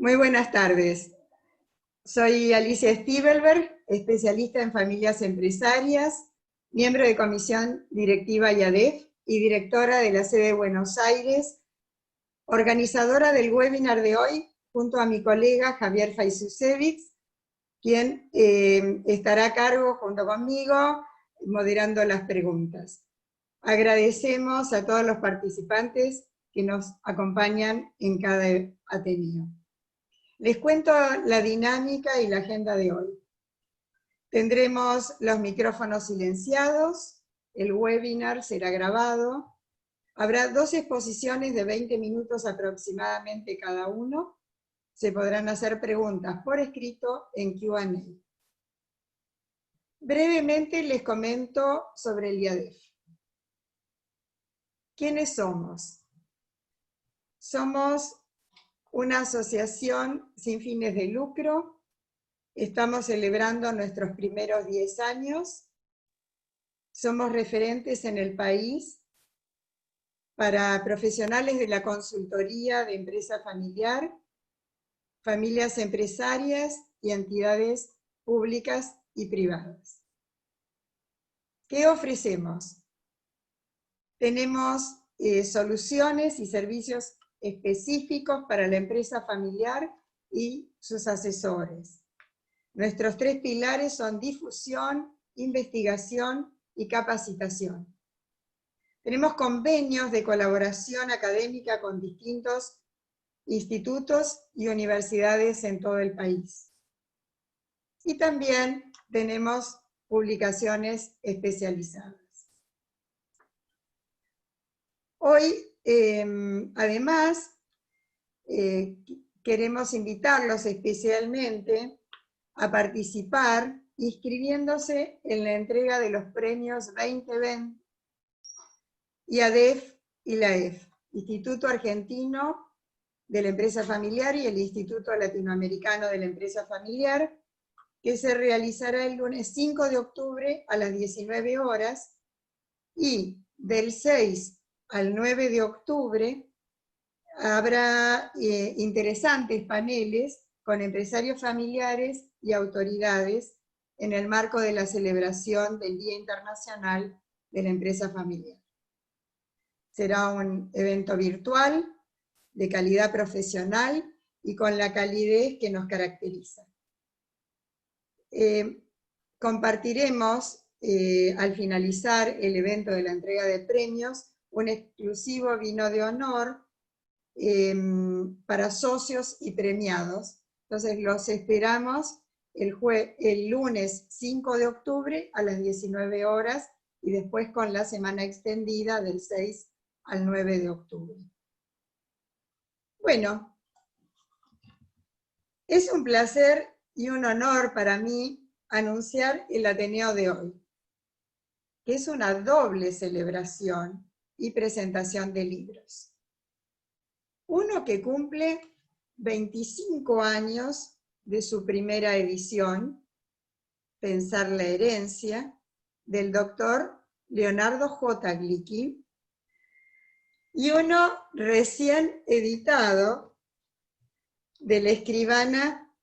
Muy buenas tardes. Soy Alicia Stiebelberg, especialista en familias empresarias, miembro de comisión directiva IADEF y directora de la sede de Buenos Aires, organizadora del webinar de hoy, junto a mi colega Javier Faizusevic, quien estará a cargo junto conmigo moderando las preguntas. Agradecemos a todos los participantes que nos acompañan en cada Ateneo. Les cuento la dinámica y la agenda de hoy. Tendremos los micrófonos silenciados, el webinar será grabado, habrá 2 exposiciones de 20 minutos aproximadamente cada uno, se podrán hacer preguntas por escrito en Q&A. Brevemente les comento sobre el IADEF. ¿Quiénes somos? Somos una asociación sin fines de lucro, estamos celebrando nuestros primeros 10 años, somos referentes en el país para profesionales de la consultoría de empresa familiar, familias empresarias y entidades públicas y privadas. ¿Qué ofrecemos? Tenemos soluciones y servicios específicos para la empresa familiar y sus asesores. Nuestros 3 pilares son difusión, investigación y capacitación. Tenemos convenios de colaboración académica con distintos institutos y universidades en todo el país. Y también tenemos publicaciones especializadas. Hoy, además, queremos invitarlos especialmente a participar inscribiéndose en la entrega de los premios 2020 IADEF y la EF, Instituto Argentino de la Empresa Familiar y el Instituto Latinoamericano de la Empresa Familiar, que se realizará el lunes 5 de octubre a las 19 horas, y del 6 al 9 de octubre habrá interesantes paneles con empresarios familiares y autoridades en el marco de la celebración del Día Internacional de la Empresa Familiar. Será un evento virtual, de calidad profesional y con la calidez que nos caracteriza. Compartiremos al finalizar el evento de la entrega de premios un exclusivo vino de honor para socios y premiados. Entonces los esperamos el lunes 5 de octubre a las 19 horas y después con la semana extendida del 6 al 9 de octubre. Bueno, es un placer y un honor para mí anunciar el Ateneo de hoy, que es una doble celebración y presentación de libros. Uno que cumple 25 años de su primera edición, Pensar la herencia, del doctor Leonardo J. Glicky, y uno recién editado de la escribana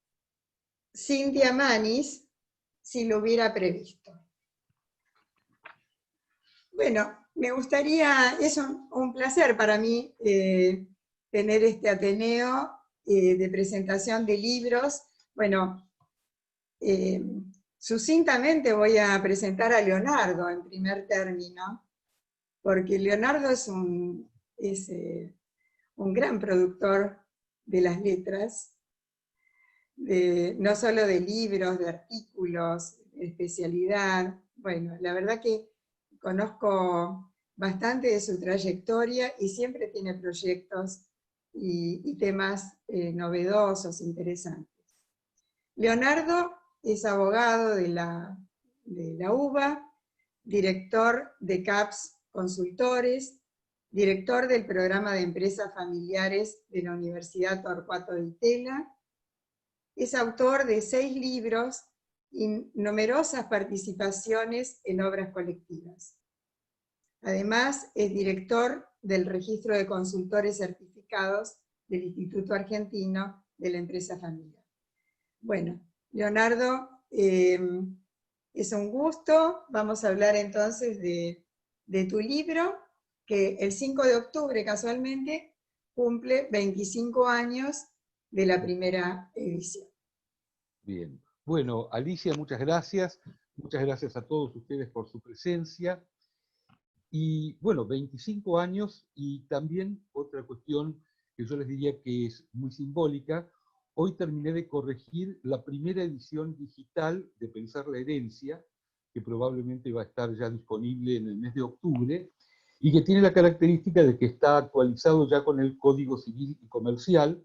Cintia Manis, Si lo hubiera previsto. Bueno, me gustaría, es un placer para mí tener este Ateneo de presentación de libros. Bueno, sucintamente voy a presentar a Leonardo en primer término, porque Leonardo es un gran productor de las letras, no solo de libros, de artículos, de especialidad. Bueno, la verdad que conozco bastante de su trayectoria y siempre tiene proyectos y temas novedosos, interesantes. Leonardo es abogado de la UBA, director de CAPS Consultores, director del programa de empresas familiares de la Universidad Torcuato Di Tella, es autor de 6 libros y numerosas participaciones en obras colectivas. Además, es director del Registro de Consultores Certificados del Instituto Argentino de la empresa familiar. Bueno, Leonardo, es un gusto. Vamos a hablar entonces de tu libro, que el 5 de octubre casualmente cumple 25 años de la primera edición. Bien. Bueno, Alicia, muchas gracias. Muchas gracias a todos ustedes por su presencia. Y bueno, 25 años y también otra cuestión que yo les diría que es muy simbólica. Hoy terminé de corregir la primera edición digital de Pensar la Herencia, que probablemente va a estar ya disponible en el mes de octubre, y que tiene la característica de que está actualizado ya con el Código Civil y Comercial,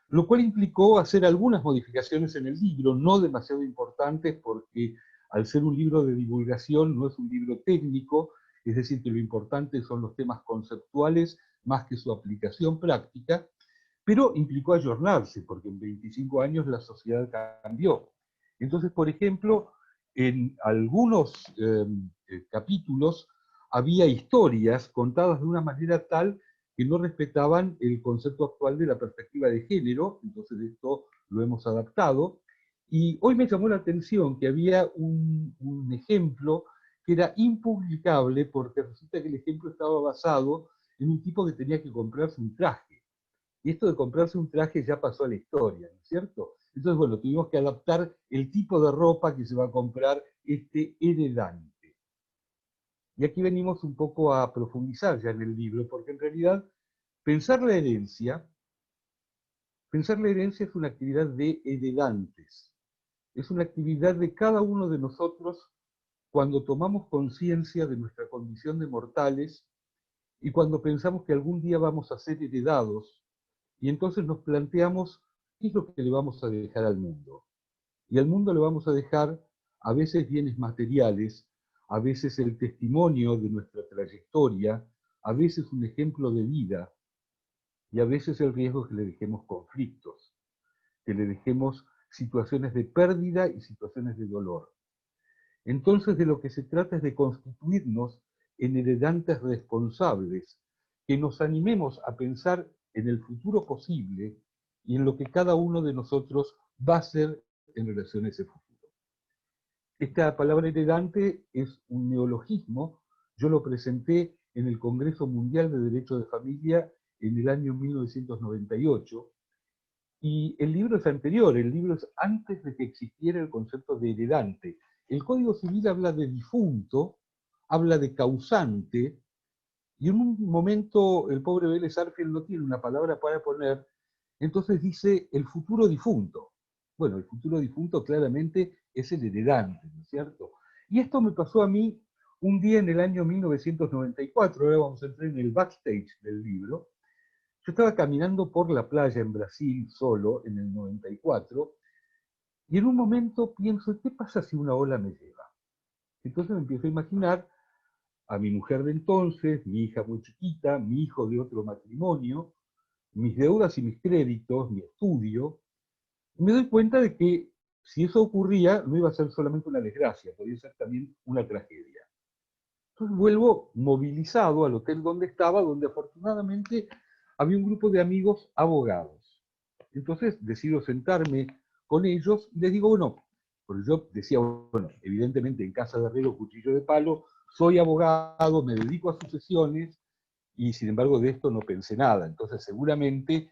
lo cual implicó hacer algunas modificaciones en el libro, no demasiado importantes porque al ser un libro de divulgación no es un libro técnico, es decir, que lo importante son los temas conceptuales más que su aplicación práctica, pero implicó ayornarse, porque en 25 años la sociedad cambió. Entonces, por ejemplo, en algunos capítulos había historias contadas de una manera tal que no respetaban el concepto actual de la perspectiva de género, entonces esto lo hemos adaptado. Y hoy me llamó la atención que había un ejemplo que era impublicable porque resulta que el ejemplo estaba basado en un tipo que tenía que comprarse un traje. Y esto de comprarse un traje ya pasó a la historia, ¿no es cierto? Entonces, bueno, tuvimos que adaptar el tipo de ropa que se va a comprar este heredante. Y aquí venimos un poco a profundizar ya en el libro, porque en realidad pensar la herencia es una actividad de heredantes. Es una actividad de cada uno de nosotros cuando tomamos conciencia de nuestra condición de mortales y cuando pensamos que algún día vamos a ser heredados, y entonces nos planteamos qué es lo que le vamos a dejar al mundo. Y al mundo le vamos a dejar a veces bienes materiales, a veces el testimonio de nuestra trayectoria, a veces un ejemplo de vida, y a veces el riesgo es que le dejemos conflictos, que le dejemos situaciones de pérdida y situaciones de dolor. Entonces de lo que se trata es de constituirnos en heredantes responsables, que nos animemos a pensar en el futuro posible y en lo que cada uno de nosotros va a hacer en relación a ese futuro. Esta palabra heredante es un neologismo, yo lo presenté en el Congreso Mundial de Derecho de Familia en el año 1998, y el libro es anterior, el libro es antes de que existiera el concepto de heredante. El Código Civil habla de difunto, habla de causante, y en un momento el pobre Vélez Arfield no tiene una palabra para poner, entonces dice el futuro difunto. Bueno, el futuro difunto claramente es el heredante, ¿no es cierto? Y esto me pasó a mí un día en el año 1994, ahora vamos a entrar en el backstage del libro. Yo estaba caminando por la playa en Brasil solo en el 94 y en un momento pienso, ¿qué pasa si una ola me lleva? Entonces me empiezo a imaginar a mi mujer de entonces, mi hija muy chiquita, mi hijo de otro matrimonio, mis deudas y mis créditos, mi estudio, y me doy cuenta de que si eso ocurría no iba a ser solamente una desgracia, podría ser también una tragedia. Entonces vuelvo movilizado al hotel donde estaba, donde afortunadamente había un grupo de amigos abogados. Entonces decido sentarme con ellos y les digo, bueno, porque yo decía, bueno, evidentemente en casa de herrero, cuchillo de palo, soy abogado, me dedico a sucesiones y sin embargo de esto no pensé nada. Entonces seguramente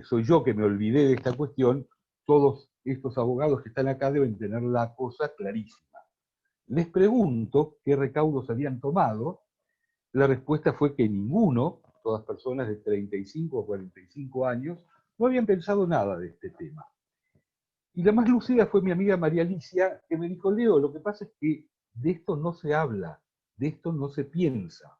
soy yo que me olvidé de esta cuestión, todos estos abogados que están acá deben tener la cosa clarísima. Les pregunto qué recaudos habían tomado. La respuesta fue que ninguno, todas personas de 35 o 45 años, no habían pensado nada de este tema. Y la más lúcida fue mi amiga María Alicia, que me dijo, Leo, lo que pasa es que de esto no se habla, de esto no se piensa.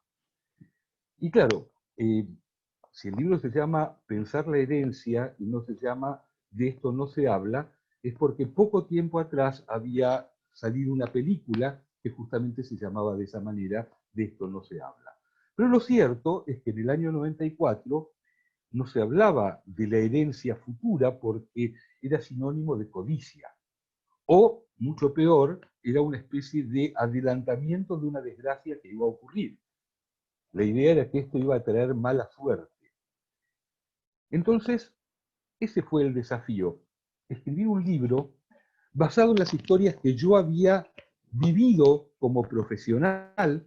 Y claro, si el libro se llama Pensar la herencia y no se llama De esto no se habla, es porque poco tiempo atrás había salido una película que justamente se llamaba de esa manera, De esto no se habla. Pero lo cierto es que en el año 94 no se hablaba de la herencia futura porque era sinónimo de codicia. O, mucho peor, era una especie de adelantamiento de una desgracia que iba a ocurrir. La idea era que esto iba a traer mala suerte. Entonces, Ese fue el desafío, escribir un libro basado en las historias que yo había vivido como profesional,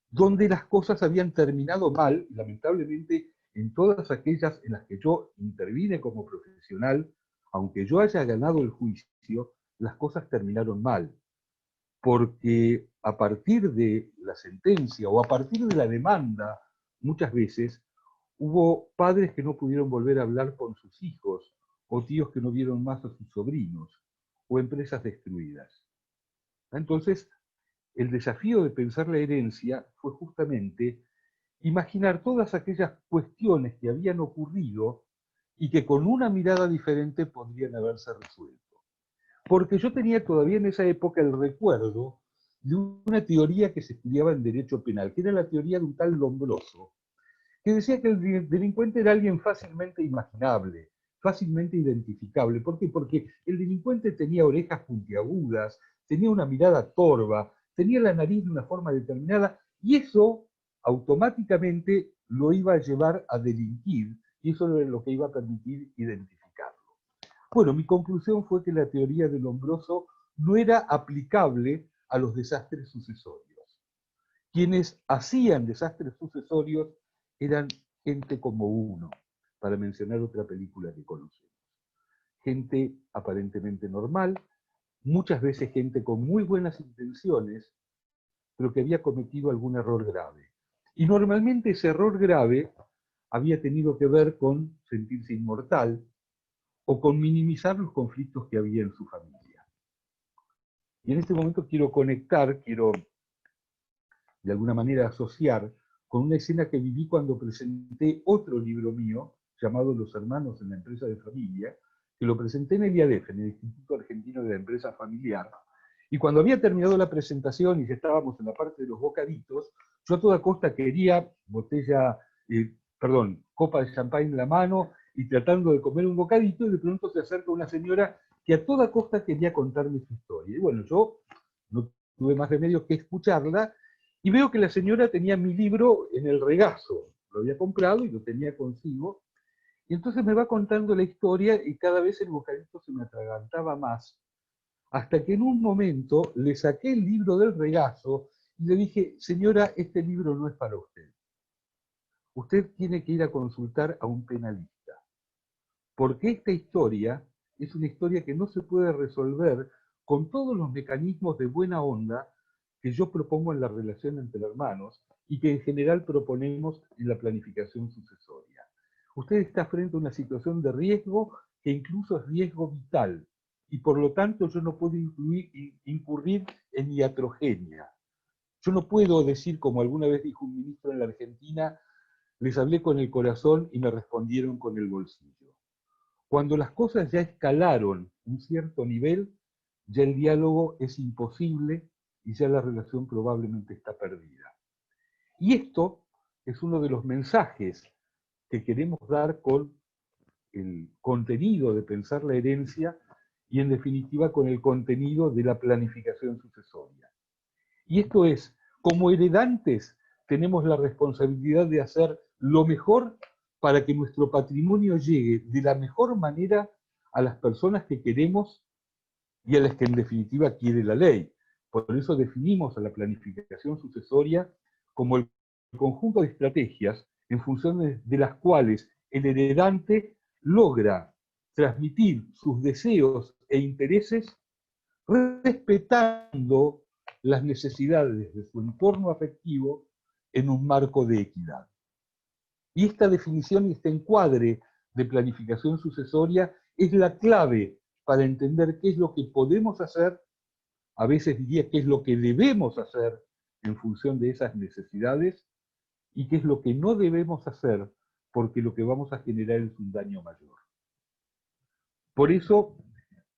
donde las cosas habían terminado mal, lamentablemente en todas aquellas en las que yo intervine como profesional, aunque yo haya ganado el juicio, las cosas terminaron mal, porque a partir de la sentencia o a partir de la demanda, muchas veces hubo padres que no pudieron volver a hablar con sus hijos, o tíos que no vieron más a sus sobrinos, o empresas destruidas. Entonces, el desafío de pensar la herencia fue justamente imaginar todas aquellas cuestiones que habían ocurrido y que con una mirada diferente podrían haberse resuelto. Porque yo tenía todavía en esa época el recuerdo de una teoría que se estudiaba en derecho penal, que era la teoría de un tal Lombroso, que decía que el delincuente era alguien fácilmente imaginable, fácilmente identificable. ¿Por qué? Porque el delincuente tenía orejas puntiagudas, tenía una mirada torva, tenía la nariz de una forma determinada, y eso automáticamente lo iba a llevar a delinquir, y eso era lo que iba a permitir identificarlo. Bueno, mi conclusión fue que la teoría del Lombroso no era aplicable a los desastres sucesorios. Quienes hacían desastres sucesorios eran gente como uno, para mencionar otra película que conocemos. Gente aparentemente normal, muchas veces gente con muy buenas intenciones, pero que había cometido algún error grave. Y normalmente ese error grave había tenido que ver con sentirse inmortal o con minimizar los conflictos que había en su familia. Y en este momento quiero conectar, quiero de alguna manera asociar con una escena que viví cuando presenté otro libro mío, llamado Los Hermanos en la Empresa de Familia, que lo presenté en el IADEF, en el Instituto Argentino de la Empresa Familiar. Y cuando había terminado la presentación y ya estábamos en la parte de los bocaditos, yo a toda costa quería copa de champán en la mano y tratando de comer un bocadito, y de pronto se acerca una señora que a toda costa quería contarme su historia. Y bueno, yo no tuve más remedio que escucharla, y veo que la señora tenía mi libro en el regazo, lo había comprado y lo tenía consigo, y entonces me va contando la historia y cada vez el bocadito se me atragantaba más, hasta que en un momento le saqué el libro del regazo y le dije, señora, este libro no es para usted. Usted tiene que ir a consultar a un penalista, porque esta historia es una historia que no se puede resolver con todos los mecanismos de buena onda que yo propongo en la relación entre hermanos y que en general proponemos en la planificación sucesoria. Usted está frente a una situación de riesgo que incluso es riesgo vital, y por lo tanto yo no puedo incurrir en iatrogenia. Yo no puedo decir, como alguna vez dijo un ministro en la Argentina, les hablé con el corazón y me respondieron con el bolsillo. Cuando las cosas ya escalaron un cierto nivel, ya el diálogo es imposible y ya la relación probablemente está perdida. Y esto es uno de los mensajes que queremos dar con el contenido de pensar la herencia y en definitiva con el contenido de la planificación sucesoria. Y esto es, como heredantes tenemos la responsabilidad de hacer lo mejor para que nuestro patrimonio llegue de la mejor manera a las personas que queremos y a las que en definitiva quiere la ley. Por eso definimos a la planificación sucesoria como el conjunto de estrategias en función de las cuales el heredante logra transmitir sus deseos e intereses respetando las necesidades de su entorno afectivo en un marco de equidad. Y esta definición y este encuadre de planificación sucesoria es la clave para entender qué es lo que podemos hacer, a veces diría qué es lo que debemos hacer en función de esas necesidades, y qué es lo que no debemos hacer porque lo que vamos a generar es un daño mayor. Por eso,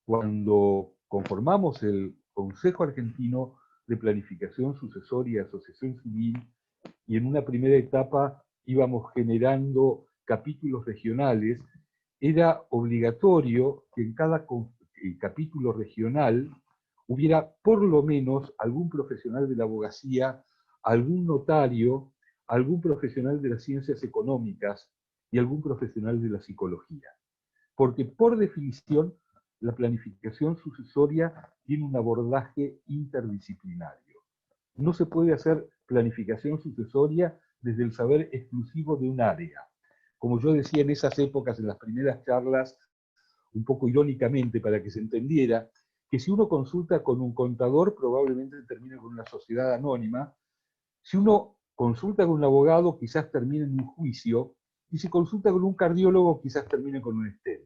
cuando conformamos el Consejo Argentino de Planificación Sucesoria y Asociación Civil, y en una primera etapa íbamos generando capítulos regionales, era obligatorio que en cada capítulo regional hubiera por lo menos algún profesional de la abogacía, algún notario, algún profesional de las ciencias económicas y algún profesional de la psicología. porque por definición la planificación sucesoria tiene un abordaje interdisciplinario. No se puede hacer planificación sucesoria desde el saber exclusivo de un área. Como yo decía en esas épocas, en las primeras charlas, un poco irónicamente para que se entendiera, que si uno consulta con un contador probablemente termine con una sociedad anónima, si uno consulta con un abogado quizás termine en un juicio, y si consulta con un cardiólogo quizás termine con un stent.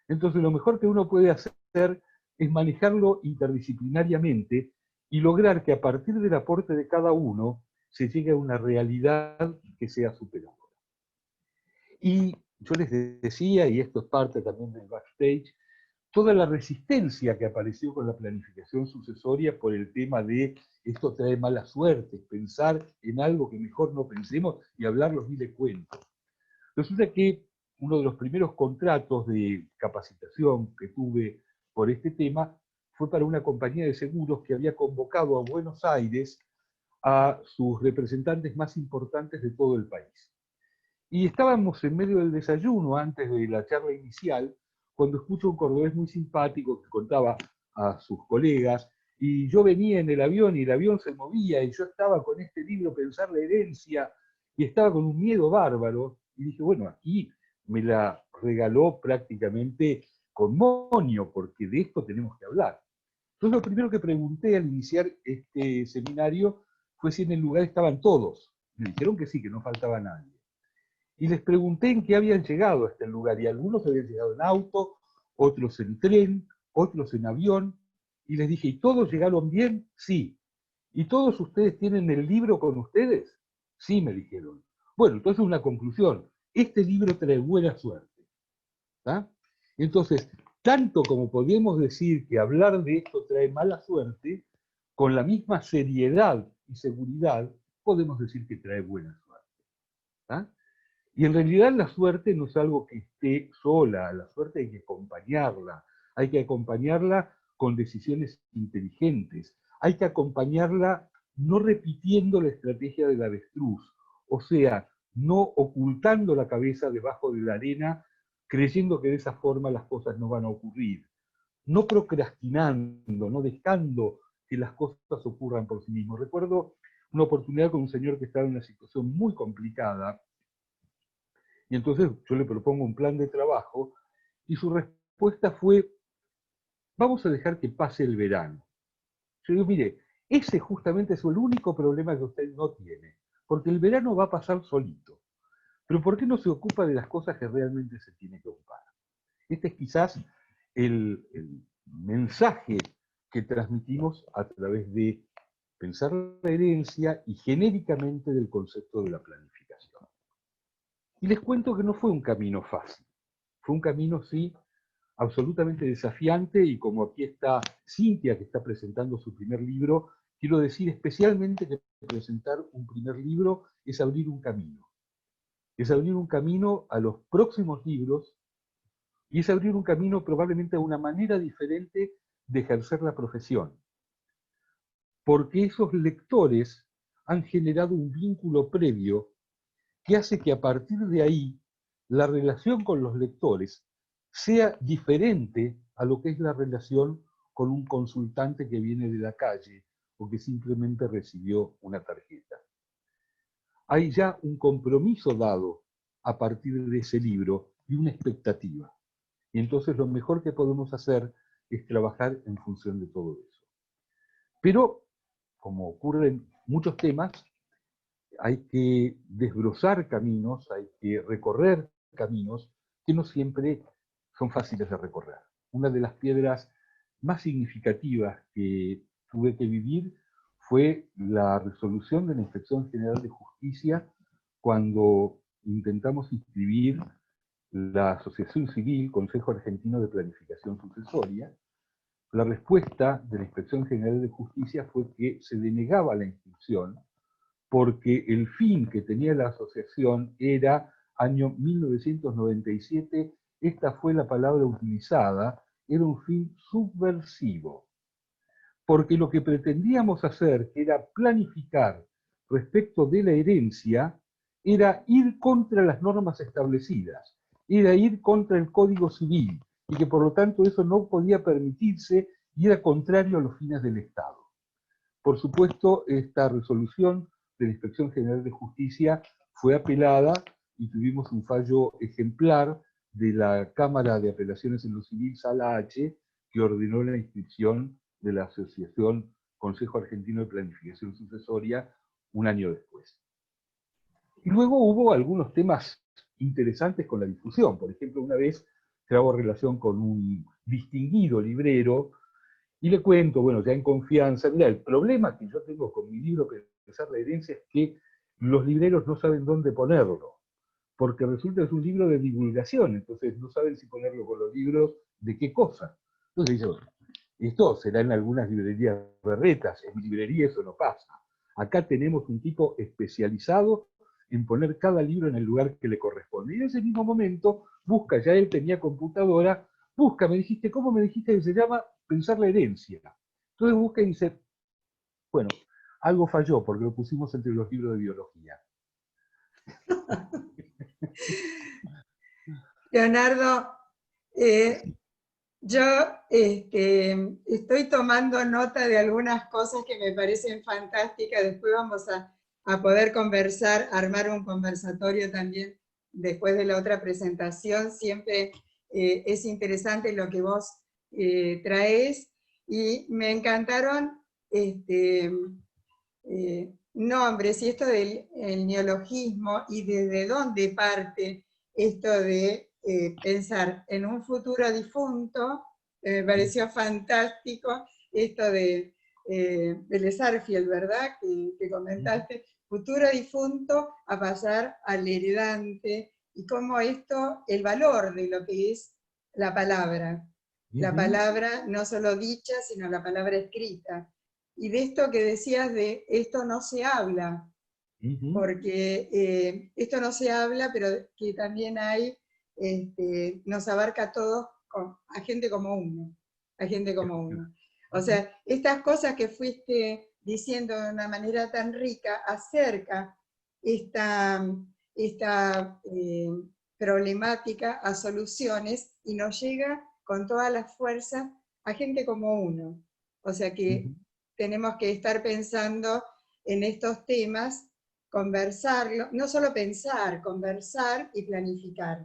Entonces lo mejor que uno puede hacer es manejarlo interdisciplinariamente y lograr que a partir del aporte de cada uno se llegue a una realidad que sea superadora. Y yo les decía, y esto es parte también del backstage, toda la resistencia que apareció con la planificación sucesoria por el tema de esto trae mala suerte, pensar en algo que mejor no pensemos y hablar los miles cuentos. Resulta que uno de los primeros contratos de capacitación que tuve por este tema fue para una compañía de seguros que había convocado a Buenos Aires a sus representantes más importantes de todo el país. Y estábamos en medio del desayuno, antes de la charla inicial, cuando escucho un cordobés muy simpático que contaba a sus colegas, y yo venía en el avión y el avión se movía, y yo estaba con este libro Pensar la herencia, y estaba con un miedo bárbaro, y dije, bueno, aquí me la regaló prácticamente con moño, porque de esto tenemos que hablar. Entonces lo primero que pregunté al iniciar este seminario fue si en el lugar estaban todos. Me dijeron que sí, que no faltaba nadie. Y les pregunté en qué habían llegado a este lugar, y algunos habían llegado en auto, otros en tren, otros en avión, y les dije, ¿y todos llegaron bien? Sí. ¿Y todos ustedes tienen el libro con ustedes? Sí, me dijeron. Bueno, entonces una conclusión, este libro trae buena suerte. ¿Tá? Entonces, tanto como podemos decir que hablar de esto trae mala suerte, con la misma seriedad y seguridad podemos decir que trae buena suerte. ¿Tá? Y en realidad la suerte no es algo que esté sola, la suerte hay que acompañarla con decisiones inteligentes, hay que acompañarla no repitiendo la estrategia del avestruz, o sea, no ocultando la cabeza debajo de la arena, creyendo que de esa forma las cosas no van a ocurrir, no procrastinando, no dejando que las cosas ocurran por sí mismos. Recuerdo una oportunidad con un señor que estaba en una situación muy complicada, y entonces yo le propongo un plan de trabajo y su respuesta fue, vamos a dejar que pase el verano. Yo digo, mire, ese justamente es el único problema que usted no tiene, porque el verano va a pasar solito. Pero ¿por qué no se ocupa de las cosas que realmente se tiene que ocupar? Este es quizás el mensaje que transmitimos a través de pensar la herencia y genéricamente del concepto de la planificación. Y les cuento que no fue un camino fácil. Fue un camino, sí, absolutamente desafiante, y como aquí está Cintia, que está presentando su primer libro, quiero decir especialmente que presentar un primer libro es abrir un camino. Es abrir un camino a los próximos libros, y es abrir un camino probablemente a una manera diferente de ejercer la profesión. Porque esos lectores han generado un vínculo previo que hace que a partir de ahí la relación con los lectores sea diferente a lo que es la relación con un consultante que viene de la calle o que simplemente recibió una tarjeta. Hay ya un compromiso dado a partir de ese libro y una expectativa. Y entonces lo mejor que podemos hacer es trabajar en función de todo eso. Pero, como ocurre en muchos temas, hay que desbrozar caminos, hay que recorrer caminos que no siempre son fáciles de recorrer. Una de las piedras más significativas que tuve que vivir fue la resolución de la Inspección General de Justicia cuando intentamos inscribir la Asociación Civil, Consejo Argentino de Planificación Sucesoria. La respuesta de la Inspección General de Justicia fue que se denegaba la inscripción porque el fin que tenía la asociación era año 1997, esta fue la palabra utilizada, era un fin subversivo. Porque lo que pretendíamos hacer, que era planificar respecto de la herencia, era ir contra las normas establecidas. era ir contra el Código Civil y que por lo tanto eso no podía permitirse y era contrario a los fines del Estado. Por supuesto, esta resolución de la Inspección General de Justicia fue apelada y tuvimos un fallo ejemplar de la Cámara de Apelaciones en lo Civil, Sala H, que ordenó la inscripción de la Asociación Consejo Argentino de Planificación Sucesoria un año después. Y luego hubo algunos temas interesantes con la difusión. Por ejemplo, una vez traigo relación con un distinguido librero y le cuento, bueno, ya en confianza, mira, el problema que yo tengo con mi libro Pensar la herencia es que los libreros no saben dónde ponerlo, porque resulta que es un libro de divulgación, entonces no saben si ponerlo con los libros de qué cosa. Entonces dice, bueno, esto será en algunas librerías berretas, en mi librería eso no pasa. Acá tenemos un tipo especializado en poner cada libro en el lugar que le corresponde. Y en ese mismo momento busca, ya él tenía computadora, busca, me dijiste, ¿cómo me dijiste que se llama? Pensar la herencia. Entonces busca y dice, bueno, algo falló porque lo pusimos entre los libros de biología. Leonardo, yo estoy tomando nota de algunas cosas que me parecen fantásticas. Después vamos a poder conversar, armar un conversatorio también después de la otra presentación. Siempre es interesante lo que vos traes y me encantaron nombres y esto del el neologismo y desde dónde parte esto de pensar en un futuro difunto. Me pareció fantástico esto de Les Arfiel, ¿verdad? Que comentaste, futuro difunto a pasar al heredante, y cómo esto, el valor de lo que es la palabra no solo dicha, sino la palabra escrita. Y de esto que decías de esto no se habla, porque esto no se habla, pero que también hay, nos abarca a todos, a gente como uno, a gente como uno. O sea, estas cosas que fuiste diciendo de una manera tan rica acerca esta problemática a soluciones y nos llega con toda la fuerza a gente como uno. O sea que tenemos que estar pensando en estos temas, conversarlo, no solo pensar, conversar y planificar.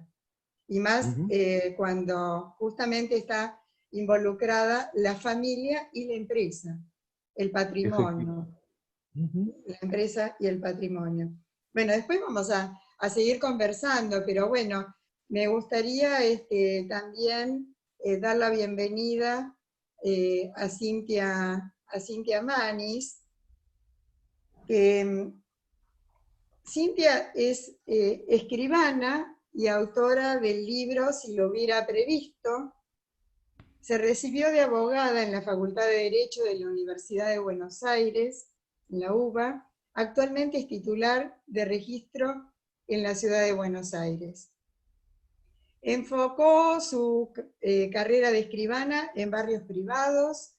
Y más cuando justamente está involucrada la familia y la empresa, el patrimonio, la empresa y el patrimonio. Bueno, después vamos a seguir conversando, pero bueno, me gustaría también dar la bienvenida a Cintia Manis, que Cintia es escribana y autora del libro Si lo hubiera previsto. Se recibió de abogada en la Facultad de Derecho de la Universidad de Buenos Aires, en la UBA. Actualmente es titular de registro en la ciudad de Buenos Aires. Enfocó su carrera de escribana en barrios privados,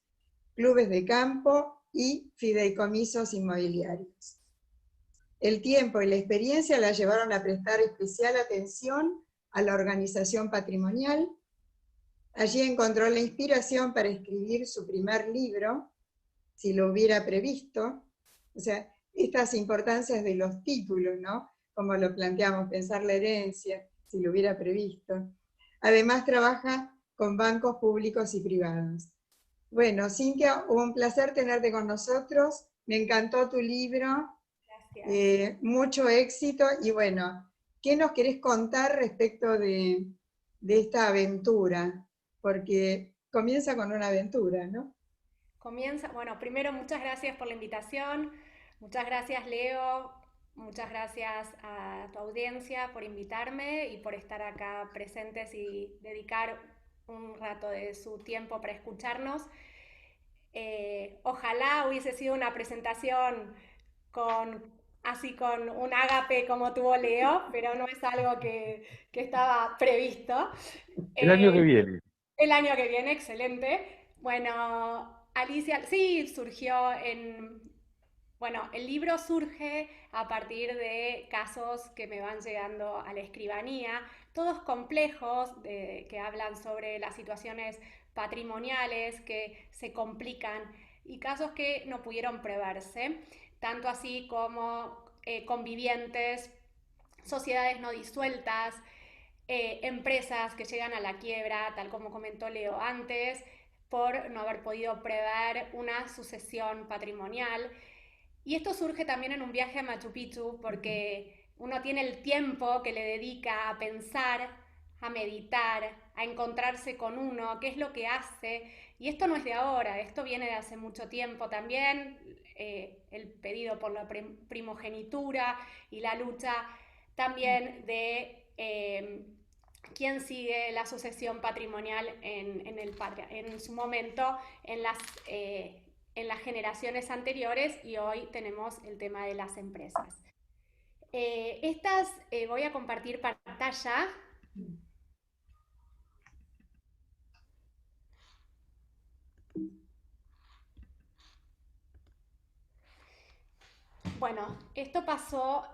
clubes de campo y fideicomisos inmobiliarios. El tiempo y la experiencia la llevaron a prestar especial atención a la organización patrimonial. Allí encontró la inspiración para escribir su primer libro, Si lo hubiera previsto. O sea, estas importancias de los títulos, ¿no? Como lo planteamos, pensar la herencia, si lo hubiera previsto. Además trabaja con bancos públicos y privados. Bueno, Cintia, un placer tenerte con nosotros. Me encantó tu libro. Mucho éxito y bueno, ¿qué nos querés contar respecto de esta aventura? Porque comienza con una aventura, ¿no? Comienza, bueno, primero muchas gracias por la invitación, muchas gracias Leo, muchas gracias a tu audiencia por invitarme y por estar acá presentes y dedicar un rato de su tiempo para escucharnos. Ojalá hubiese sido una presentación con, así con un ágape como tuvo Leo, pero no es algo que estaba previsto. El año que Eh, viene. el año que viene, excelente. Bueno, Alicia, sí, surgió en... Bueno, el libro surge a partir de casos que me van llegando a la escribanía, todos complejos, que hablan sobre las situaciones patrimoniales que se complican y casos que no pudieron preverse, tanto así como convivientes, sociedades no disueltas, empresas que llegan a la quiebra, tal como comentó Leo antes, por no haber podido prever una sucesión patrimonial. Y esto surge también en un viaje a Machu Picchu, porque uno tiene el tiempo que le dedica a pensar, a meditar, a encontrarse con uno, qué es lo que hace. Y esto no es de ahora, esto viene de hace mucho tiempo también, el pedido por la primogenitura y la lucha también de quién sigue la sucesión patrimonial en su momento en las generaciones anteriores, y hoy tenemos el tema de las empresas. Voy a compartir pantalla. Bueno, esto pasó,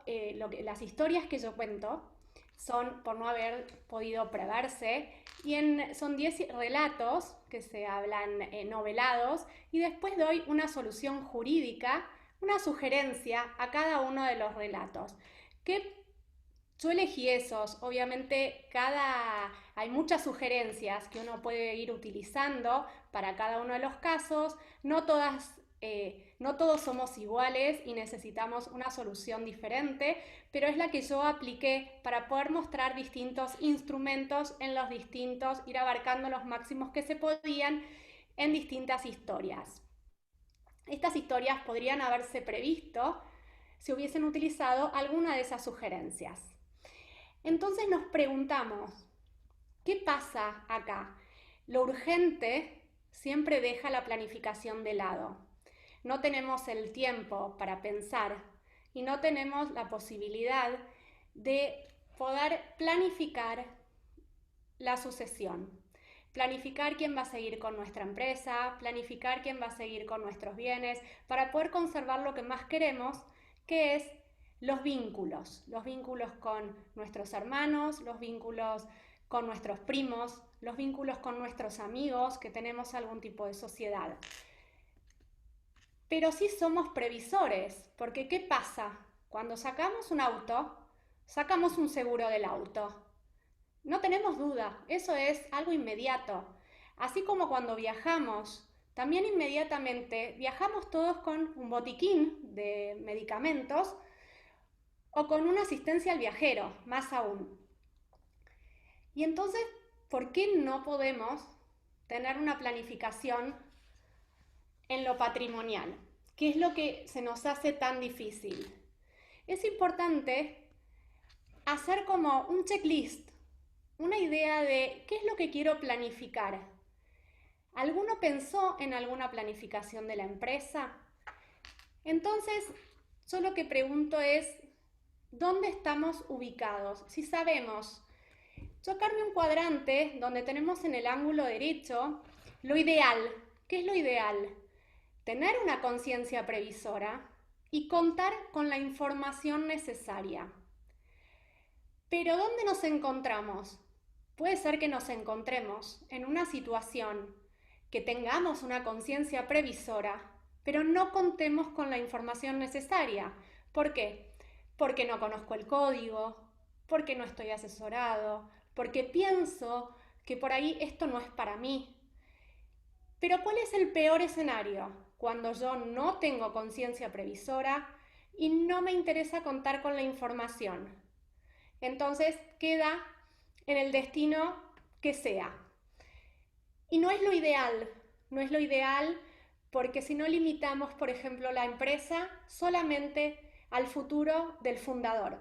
las historias que yo cuento son por no haber podido preverse, y son 10 relatos que se hablan novelados, y después doy una solución jurídica, una sugerencia a cada uno de los relatos. Yo elegí esos, obviamente hay muchas sugerencias que uno puede ir utilizando para cada uno de los casos, no todos somos iguales y necesitamos una solución diferente, pero es la que yo apliqué para poder mostrar distintos instrumentos ir abarcando los máximos que se podían en distintas historias. Estas historias podrían haberse previsto si hubiesen utilizado alguna de esas sugerencias. Entonces nos preguntamos, ¿qué pasa acá? Lo urgente siempre deja la planificación de lado. No tenemos el tiempo para pensar y no tenemos la posibilidad de poder planificar la sucesión. Planificar quién va a seguir con nuestra empresa, planificar quién va a seguir con nuestros bienes, para poder conservar lo que más queremos, que es los vínculos con nuestros hermanos, los vínculos con nuestros primos, los vínculos con nuestros amigos, que tenemos algún tipo de sociedad. Pero sí somos previsores, porque ¿qué pasa? Cuando sacamos un auto, sacamos un seguro del auto. No tenemos duda, eso es algo inmediato. Así como cuando viajamos, también inmediatamente viajamos todos con un botiquín de medicamentos o con una asistencia al viajero, más aún. Y entonces, ¿por qué no podemos tener una planificación en lo patrimonial? ¿Qué es lo que se nos hace tan difícil? Es importante hacer como un checklist, una idea de qué es lo que quiero planificar. ¿Alguno pensó en alguna planificación de la empresa? Entonces, yo lo que pregunto es, ¿dónde estamos ubicados? Si sabemos, yo acá armé un cuadrante donde tenemos en el ángulo derecho lo ideal. ¿Qué es lo ideal? Tener una conciencia previsora y contar con la información necesaria. Pero ¿dónde nos encontramos? Puede ser que nos encontremos en una situación que tengamos una conciencia previsora, pero no contemos con la información necesaria. ¿Por qué? Porque no conozco el código, porque no estoy asesorado, porque pienso que por ahí esto no es para mí. Pero ¿cuál es el peor escenario? Cuando yo no tengo conciencia previsora y no me interesa contar con la información. Entonces queda en el destino que sea. Y no es lo ideal porque si no limitamos, por ejemplo, la empresa solamente al futuro del fundador.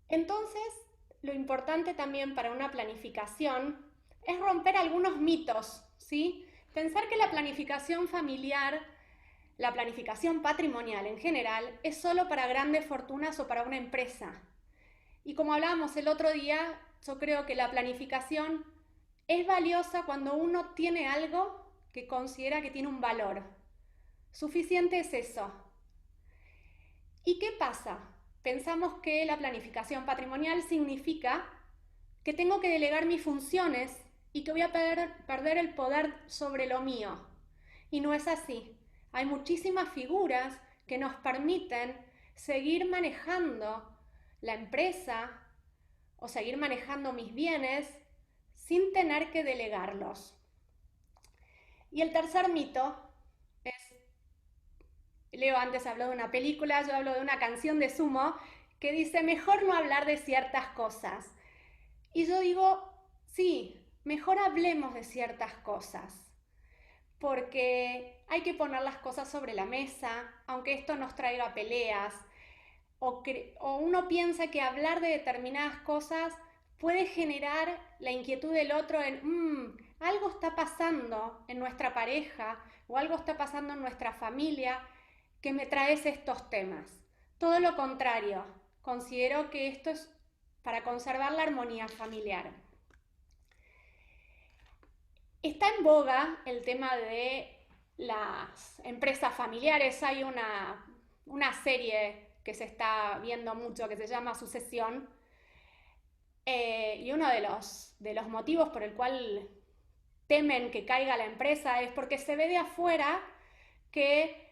Entonces, lo importante también para una planificación es romper algunos mitos, ¿sí? Pensar que la planificación familiar, la planificación patrimonial en general, es solo para grandes fortunas o para una empresa. Y como hablábamos el otro día, yo creo que la planificación es valiosa cuando uno tiene algo que considera que tiene un valor. Suficiente es eso. ¿Y qué pasa? pensamos que la planificación patrimonial significa que tengo que delegar mis funciones y que voy a perder el poder sobre lo mío. Y no es así. Hay muchísimas figuras que nos permiten seguir manejando la empresa o seguir manejando mis bienes sin tener que delegarlos. Y el tercer mito es, Leo antes habló de una película, yo hablo de una canción de Sumo que dice, mejor no hablar de ciertas cosas. Y yo digo, sí, mejor hablemos de ciertas cosas, porque hay que poner las cosas sobre la mesa, aunque esto nos traiga peleas, o uno piensa que hablar de determinadas cosas puede generar la inquietud del otro en, algo está pasando en nuestra pareja, o algo está pasando en nuestra familia, que me traes estos temas. Todo lo contrario, considero que esto es para conservar la armonía familiar. Está en boga el tema de las empresas familiares. Hay una serie que se está viendo mucho que se llama Sucesión, y uno de los motivos por el cual temen que caiga la empresa es porque se ve de afuera que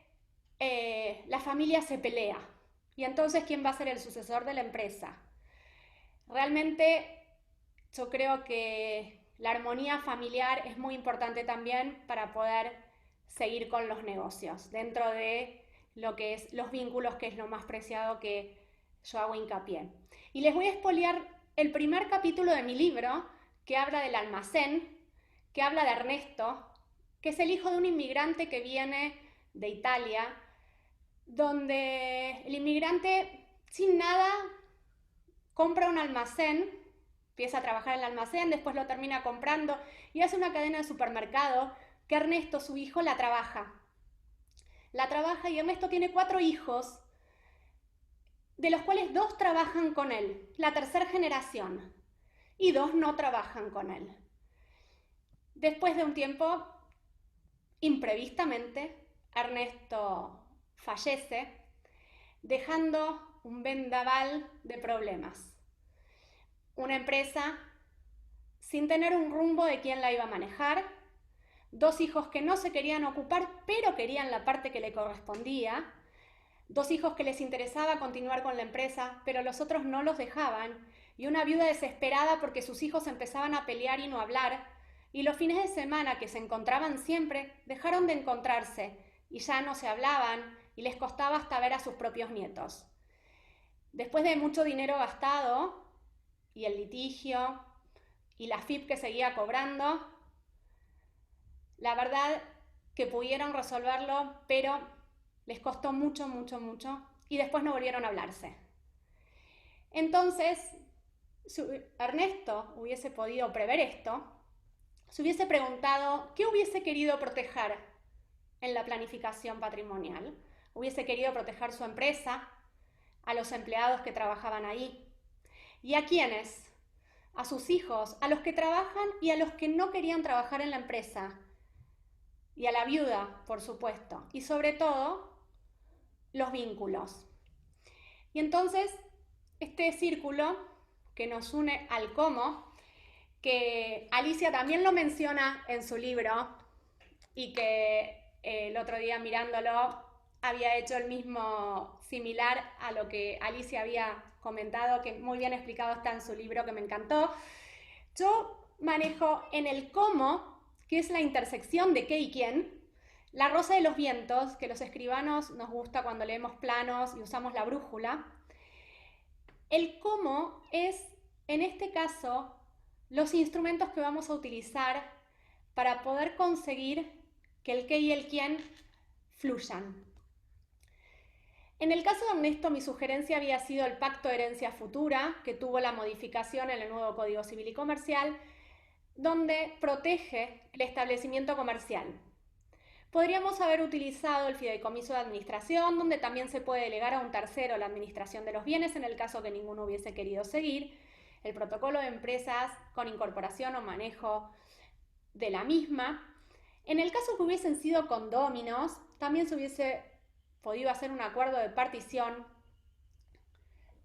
la familia se pelea, y entonces ¿quién va a ser el sucesor de la empresa? Realmente yo creo que la armonía familiar es muy importante también para poder seguir con los negocios, dentro de lo que es los vínculos, que es lo más preciado que yo hago hincapié. Y les voy a espolear el primer capítulo de mi libro, que habla del almacén, que habla de Ernesto, que es el hijo de un inmigrante que viene de Italia, donde el inmigrante sin nada compra un almacén, empieza a trabajar en el almacén, después lo termina comprando y hace una cadena de supermercado que Ernesto, su hijo, la trabaja. La trabaja y Ernesto tiene 4 hijos, de los cuales 2 trabajan con él, la tercera generación, y 2 no trabajan con él. Después de un tiempo, imprevistamente, Ernesto fallece, dejando un vendaval de problemas. Una empresa sin tener un rumbo de quién la iba a manejar, 2 hijos que no se querían ocupar, pero querían la parte que le correspondía, 2 hijos que les interesaba continuar con la empresa, pero los otros no los dejaban, y una viuda desesperada porque sus hijos empezaban a pelear y no hablar, y los fines de semana que se encontraban siempre, dejaron de encontrarse, y ya no se hablaban, y les costaba hasta ver a sus propios nietos. Después de mucho dinero gastado, y el litigio, y la FIP que seguía cobrando, la verdad que pudieron resolverlo, pero les costó mucho, mucho, mucho, y después no volvieron a hablarse. Entonces, si Ernesto hubiese podido prever esto, se hubiese preguntado qué hubiese querido proteger en la planificación patrimonial. Hubiese querido proteger su empresa, a los empleados que trabajaban ahí. ¿Y a quiénes? A sus hijos, a los que trabajan y a los que no querían trabajar en la empresa. Y a la viuda, por supuesto. Y sobre todo, los vínculos. Y entonces, este círculo que nos une al cómo, que Alicia también lo menciona en su libro, y que el otro día mirándolo había hecho el mismo similar a lo que Alicia había comentado, que muy bien explicado está en su libro, que me encantó. Yo manejo en el cómo, que es la intersección de qué y quién, la rosa de los vientos, que los escribanos nos gusta cuando leemos planos y usamos la brújula. El cómo es, en este caso, los instrumentos que vamos a utilizar para poder conseguir que el qué y el quién fluyan. En el caso de Ernesto, mi sugerencia había sido el Pacto de Herencia Futura, que tuvo la modificación en el nuevo Código Civil y Comercial, donde protege el establecimiento comercial. Podríamos haber utilizado el fideicomiso de administración, donde también se puede delegar a un tercero la administración de los bienes en el caso que ninguno hubiese querido seguir, el protocolo de empresas con incorporación o manejo de la misma. En el caso que hubiesen sido condóminos, también se hubiese podido hacer un acuerdo de partición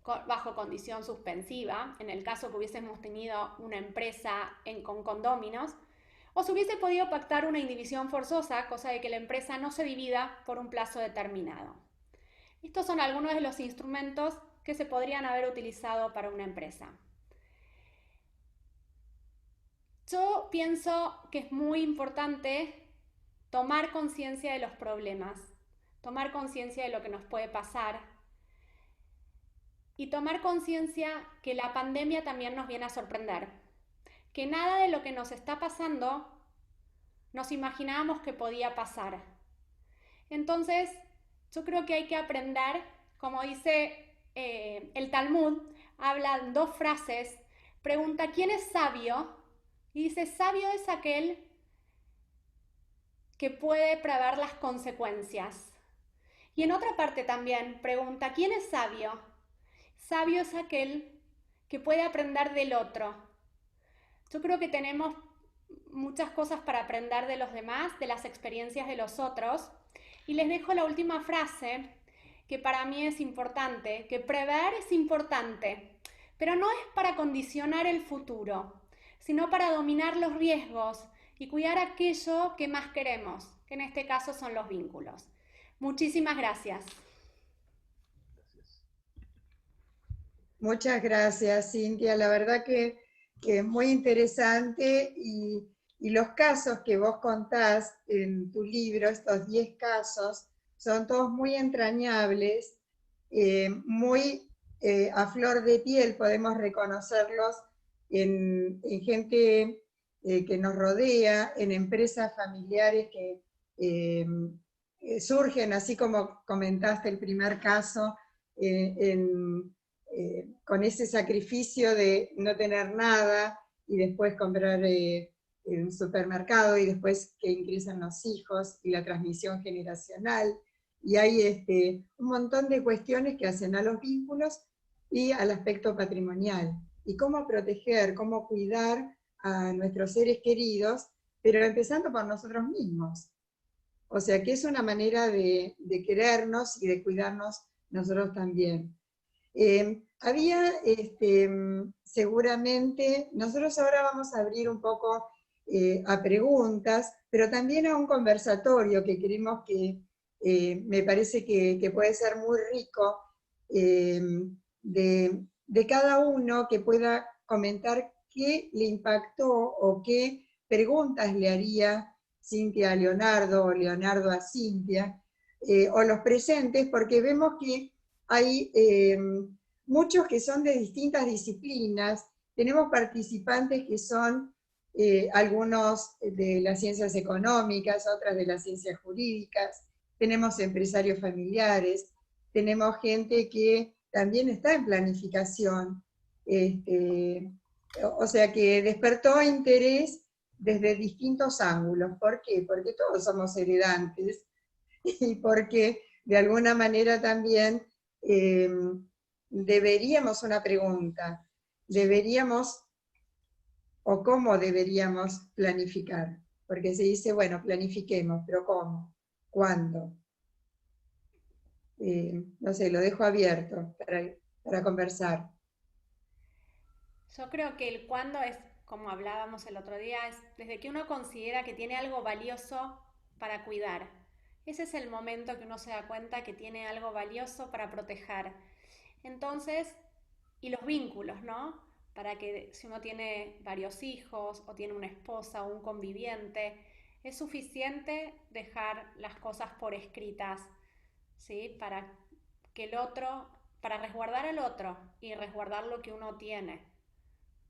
bajo condición suspensiva, en el caso que hubiésemos tenido una empresa con condóminos, o se hubiese podido pactar una indivisión forzosa, cosa de que la empresa no se divida por un plazo determinado. Estos son algunos de los instrumentos que se podrían haber utilizado para una empresa. Yo pienso que es muy importante tomar conciencia de los problemas, tomar conciencia de lo que nos puede pasar y tomar conciencia que la pandemia también nos viene a sorprender, que nada de lo que nos está pasando nos imaginábamos que podía pasar. Entonces, yo creo que hay que aprender, como dice el Talmud, hablan dos frases, pregunta ¿quién es sabio? Y dice, sabio es aquel que puede prever las consecuencias. Y en otra parte también pregunta, ¿quién es sabio? Sabio es aquel que puede aprender del otro. Yo creo que tenemos muchas cosas para aprender de los demás, de las experiencias de los otros. Y les dejo la última frase, que para mí es importante, que prever es importante, pero no es para condicionar el futuro, sino para dominar los riesgos y cuidar aquello que más queremos, que en este caso son los vínculos. Muchísimas gracias. Muchas gracias, Cintia. La verdad que es muy interesante y los casos que vos contás en tu libro, estos 10 casos, son todos muy entrañables, muy a flor de piel, podemos reconocerlos en gente que nos rodea, en empresas familiares que surgen, así como comentaste el primer caso, con ese sacrificio de no tener nada y después comprar en un supermercado y después que ingresan los hijos y la transmisión generacional. Y hay un montón de cuestiones que hacen a los vínculos y al aspecto patrimonial. Y cómo proteger, cómo cuidar a nuestros seres queridos, pero empezando por nosotros mismos. O sea que es una manera de querernos y de cuidarnos nosotros también. Había seguramente, nosotros ahora vamos a abrir un poco a preguntas, pero también a un conversatorio que queremos que me parece que puede ser muy rico, de cada uno que pueda comentar qué le impactó o qué preguntas le haría Cintia a Leonardo o Leonardo a Cintia, o los presentes, porque vemos que hay muchos que son de distintas disciplinas, tenemos participantes que son algunos de las ciencias económicas, otras de las ciencias jurídicas, tenemos empresarios familiares, tenemos gente que también está en planificación, o sea que despertó interés desde distintos ángulos. ¿Por qué? Porque todos somos heredantes y porque de alguna manera también deberíamos una pregunta, deberíamos o cómo deberíamos planificar, porque se dice, bueno, planifiquemos, pero ¿cómo? ¿Cuándo? No sé, lo dejo abierto para conversar. Yo creo que el cuándo es, como hablábamos el otro día, es desde que uno considera que tiene algo valioso para cuidar. Ese es el momento que uno se da cuenta que tiene algo valioso para proteger. Entonces, y los vínculos, ¿no? Para que si uno tiene varios hijos o tiene una esposa o un conviviente, es suficiente dejar las cosas por escritas, ¿sí? Para que el otro, para resguardar al otro y resguardar lo que uno tiene.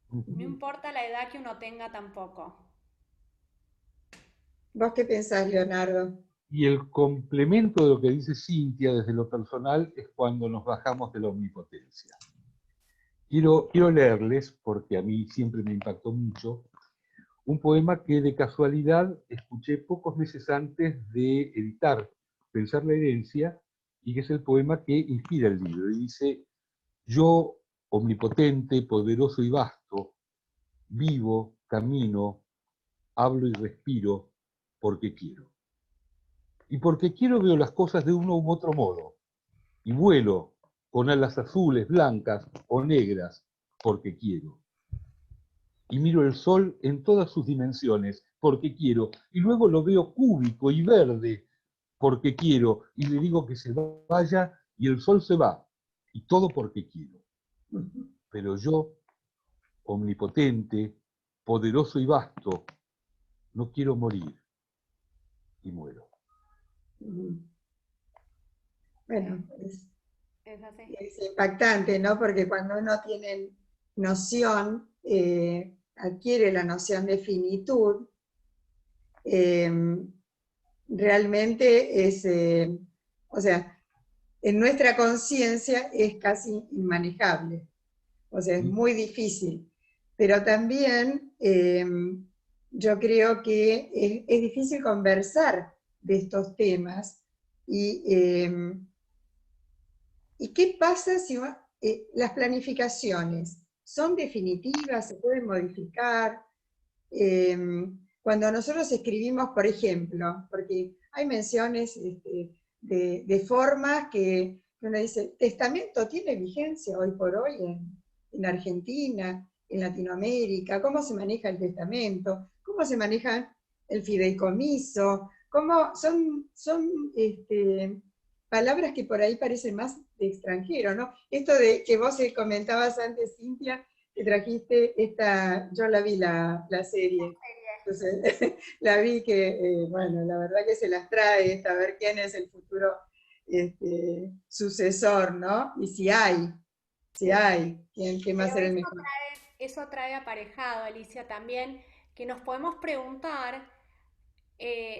No importa la edad que uno tenga tampoco. ¿Vos qué pensás, Leonardo? Y el complemento de lo que dice Cintia desde lo personal es cuando nos bajamos de la omnipotencia. Quiero leerles, porque a mí siempre me impactó mucho, un poema que de casualidad escuché pocos meses antes de editar Pensar la herencia, y que es el poema que inspira el libro. Y dice: yo, omnipotente, poderoso y vasto, vivo, camino, hablo y respiro porque quiero. Y porque quiero veo las cosas de uno u otro modo, y vuelo con alas azules, blancas o negras, porque quiero. Y miro el sol en todas sus dimensiones, porque quiero. Y luego lo veo cúbico y verde, porque quiero. Y le digo que se vaya y el sol se va. Y todo porque quiero. Pero yo, omnipotente, poderoso y vasto, no quiero morir. Y muero. Bueno, Es así. es impactante, ¿no? Porque cuando uno tiene noción, adquiere la noción de finitud, realmente es, o sea, en nuestra conciencia es casi inmanejable, o sea, es muy difícil. Pero también yo creo que es difícil conversar de estos temas ¿y qué pasa si las planificaciones son definitivas, se pueden modificar? Cuando nosotros escribimos, por ejemplo, porque hay menciones de formas que uno dice, ¿testamento tiene vigencia hoy por hoy en Argentina, en Latinoamérica? ¿Cómo se maneja el testamento? ¿Cómo se maneja el fideicomiso? ¿Cómo son palabras que por ahí parecen más de extranjero, ¿no? Esto de que vos comentabas antes, Cintia, que trajiste esta, yo la vi la serie, entonces la vi que, bueno, la verdad que se las trae, a ver quién es el futuro sucesor, ¿no? Y si hay, ¿quién va a ser el mejor? Eso trae aparejado, Alicia, también, que nos podemos preguntar,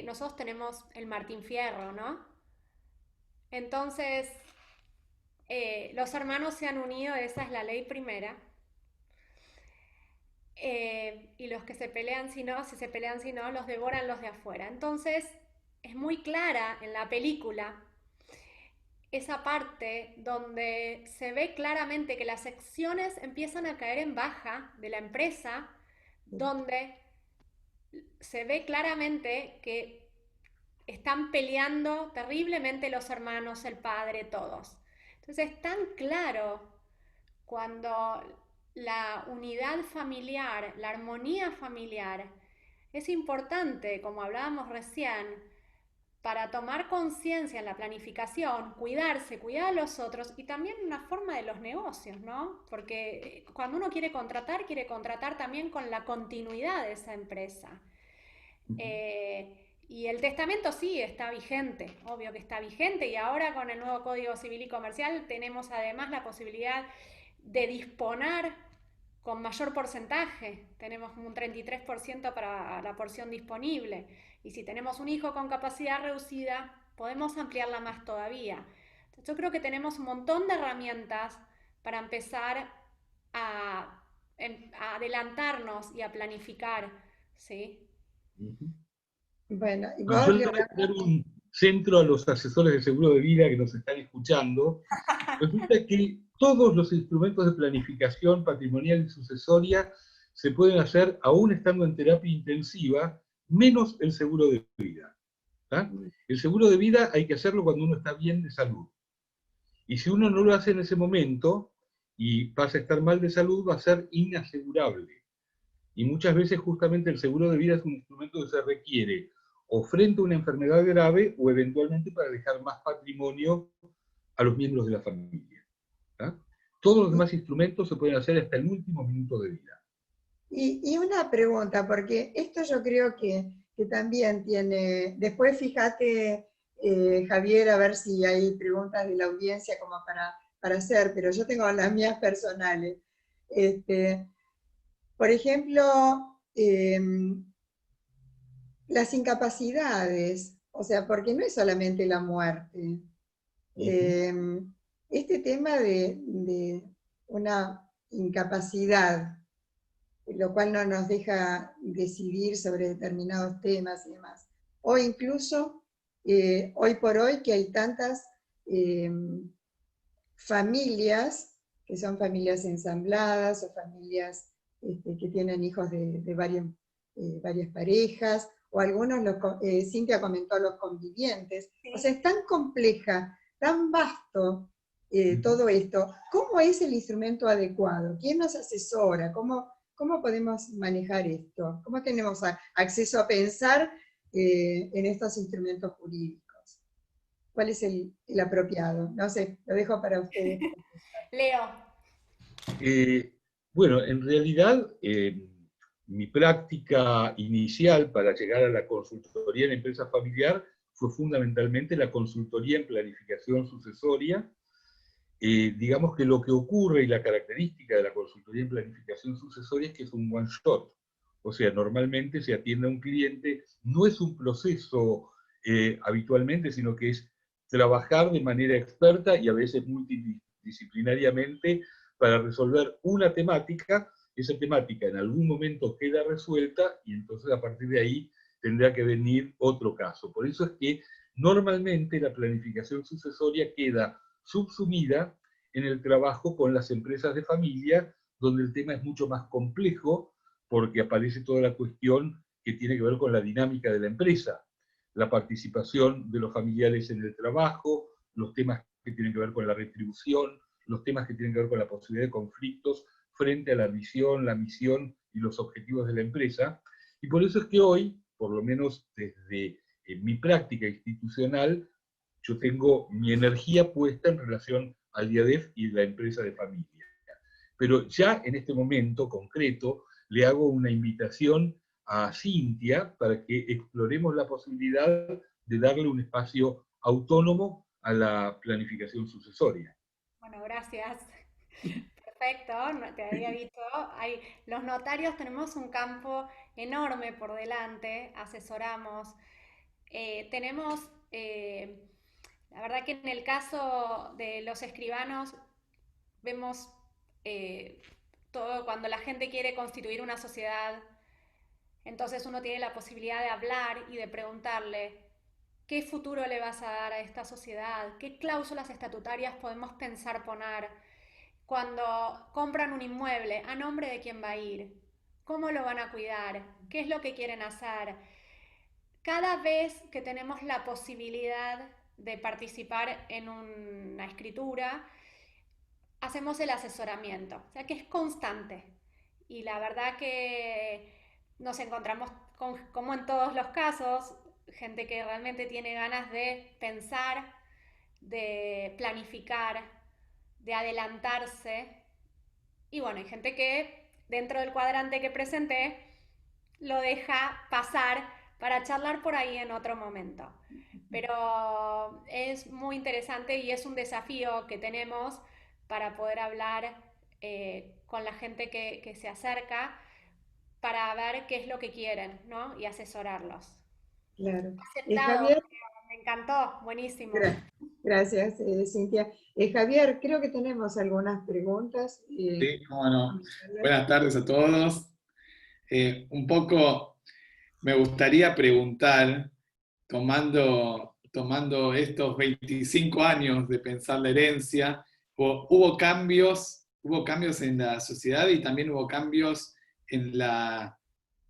nosotros tenemos el Martín Fierro, ¿no? Entonces, los hermanos se han unido, esa es la ley primera. Y los que se pelean si se pelean si no, los devoran los de afuera. Entonces, es muy clara en la película esa parte donde se ve claramente que las acciones empiezan a caer en baja de la empresa, donde se ve claramente que están peleando terriblemente los hermanos, el padre, todos. Entonces es tan claro cuando la unidad familiar, la armonía familiar, es importante, como hablábamos recién, para tomar conciencia en la planificación, cuidarse, cuidar a los otros y también una forma de los negocios, ¿no? Porque cuando uno quiere contratar también con la continuidad de esa empresa. Y el testamento sí está vigente, obvio que está vigente, y ahora con el nuevo Código Civil y Comercial tenemos además la posibilidad de disponer con mayor porcentaje, tenemos un 33% para la porción disponible, y si tenemos un hijo con capacidad reducida, podemos ampliarla más todavía. Entonces, yo creo que tenemos un montón de herramientas para empezar a adelantarnos y a planificar, ¿sí? Bueno, y Yo vos, le voy a dar un centro a los asesores de seguro de vida que nos están escuchando. Resulta que todos los instrumentos de planificación patrimonial y sucesoria se pueden hacer aún estando en terapia intensiva, menos el seguro de vida. ¿tá? El seguro de vida hay que hacerlo cuando uno está bien de salud. Y si uno no lo hace en ese momento y pasa a estar mal de salud, va a ser inasegurable. Y muchas veces justamente el seguro de vida es un instrumento que se requiere o frente a una enfermedad grave o eventualmente para dejar más patrimonio a los miembros de la familia. ¿tá? Todos los demás instrumentos se pueden hacer hasta el último minuto de vida. Y una pregunta, porque esto yo creo que también tiene, después fíjate, Javier, a ver si hay preguntas de la audiencia como para hacer, pero yo tengo las mías personales. Por ejemplo, las incapacidades, o sea, porque no es solamente la muerte. Este tema de una incapacidad, lo cual no nos deja decidir sobre determinados temas y demás. O incluso, hoy por hoy, que hay tantas familias, que son familias ensambladas o familias que tienen hijos de varias parejas, o algunos, Cintia comentó los convivientes. Sí. O sea, es tan compleja, tan vasto todo esto, ¿cómo es el instrumento adecuado? ¿Quién nos asesora? ¿Cómo podemos manejar esto? ¿Cómo tenemos acceso a pensar en estos instrumentos jurídicos? ¿Cuál es el apropiado? No sé, lo dejo para ustedes. Leo. Bueno, en realidad, mi práctica inicial para llegar a la consultoría en empresa familiar fue fundamentalmente la consultoría en planificación sucesoria. Digamos que lo que ocurre y la característica de la consultoría en planificación sucesoria es que es un one shot. O sea, normalmente se atiende a un cliente, no es un proceso habitualmente, sino que es trabajar de manera experta y a veces multidisciplinariamente para resolver una temática. Esa temática en algún momento queda resuelta y entonces a partir de ahí tendrá que venir otro caso. Por eso es que normalmente la planificación sucesoria queda subsumida en el trabajo con las empresas de familia, donde el tema es mucho más complejo, porque aparece toda la cuestión que tiene que ver con la dinámica de la empresa, la participación de los familiares en el trabajo, los temas que tienen que ver con la retribución, los temas que tienen que ver con la posibilidad de conflictos frente a la visión, la misión y los objetivos de la empresa. Y por eso es que hoy, por lo menos desde mi práctica institucional, yo tengo mi energía puesta en relación al IADEF y la empresa de familia. Pero ya en este momento concreto le hago una invitación a Cintia para que exploremos la posibilidad de darle un espacio autónomo a la planificación sucesoria. Bueno, gracias. Perfecto, te había dicho, los notarios tenemos un campo enorme por delante, asesoramos, tenemos, la verdad que en el caso de los escribanos vemos todo cuando la gente quiere constituir una sociedad, entonces uno tiene la posibilidad de hablar y de preguntarle, ¿qué futuro le vas a dar a esta sociedad? ¿Qué cláusulas estatutarias podemos pensar poner? Cuando compran un inmueble, ¿a nombre de quién va a ir? ¿Cómo lo van a cuidar? ¿Qué es lo que quieren hacer? Cada vez que tenemos la posibilidad de participar en una escritura, hacemos el asesoramiento, o sea que es constante. Y la verdad que nos encontramos con, como en todos los casos, gente que realmente tiene ganas de pensar, de planificar, de adelantarse. Y bueno, hay gente que dentro del cuadrante que presenté lo deja pasar para charlar por ahí en otro momento. Pero es muy interesante y es un desafío que tenemos para poder hablar con la gente que se acerca para ver qué es lo que quieren, ¿no? Y asesorarlos. Claro. Aceptado, Javier, me encantó, buenísimo. gracias, Cintia. Javier, creo que tenemos algunas preguntas. Sí, cómo no. Buenas tardes a todos. Un poco me gustaría preguntar, tomando estos 25 años de pensar la herencia, hubo cambios en la sociedad y también hubo cambios en la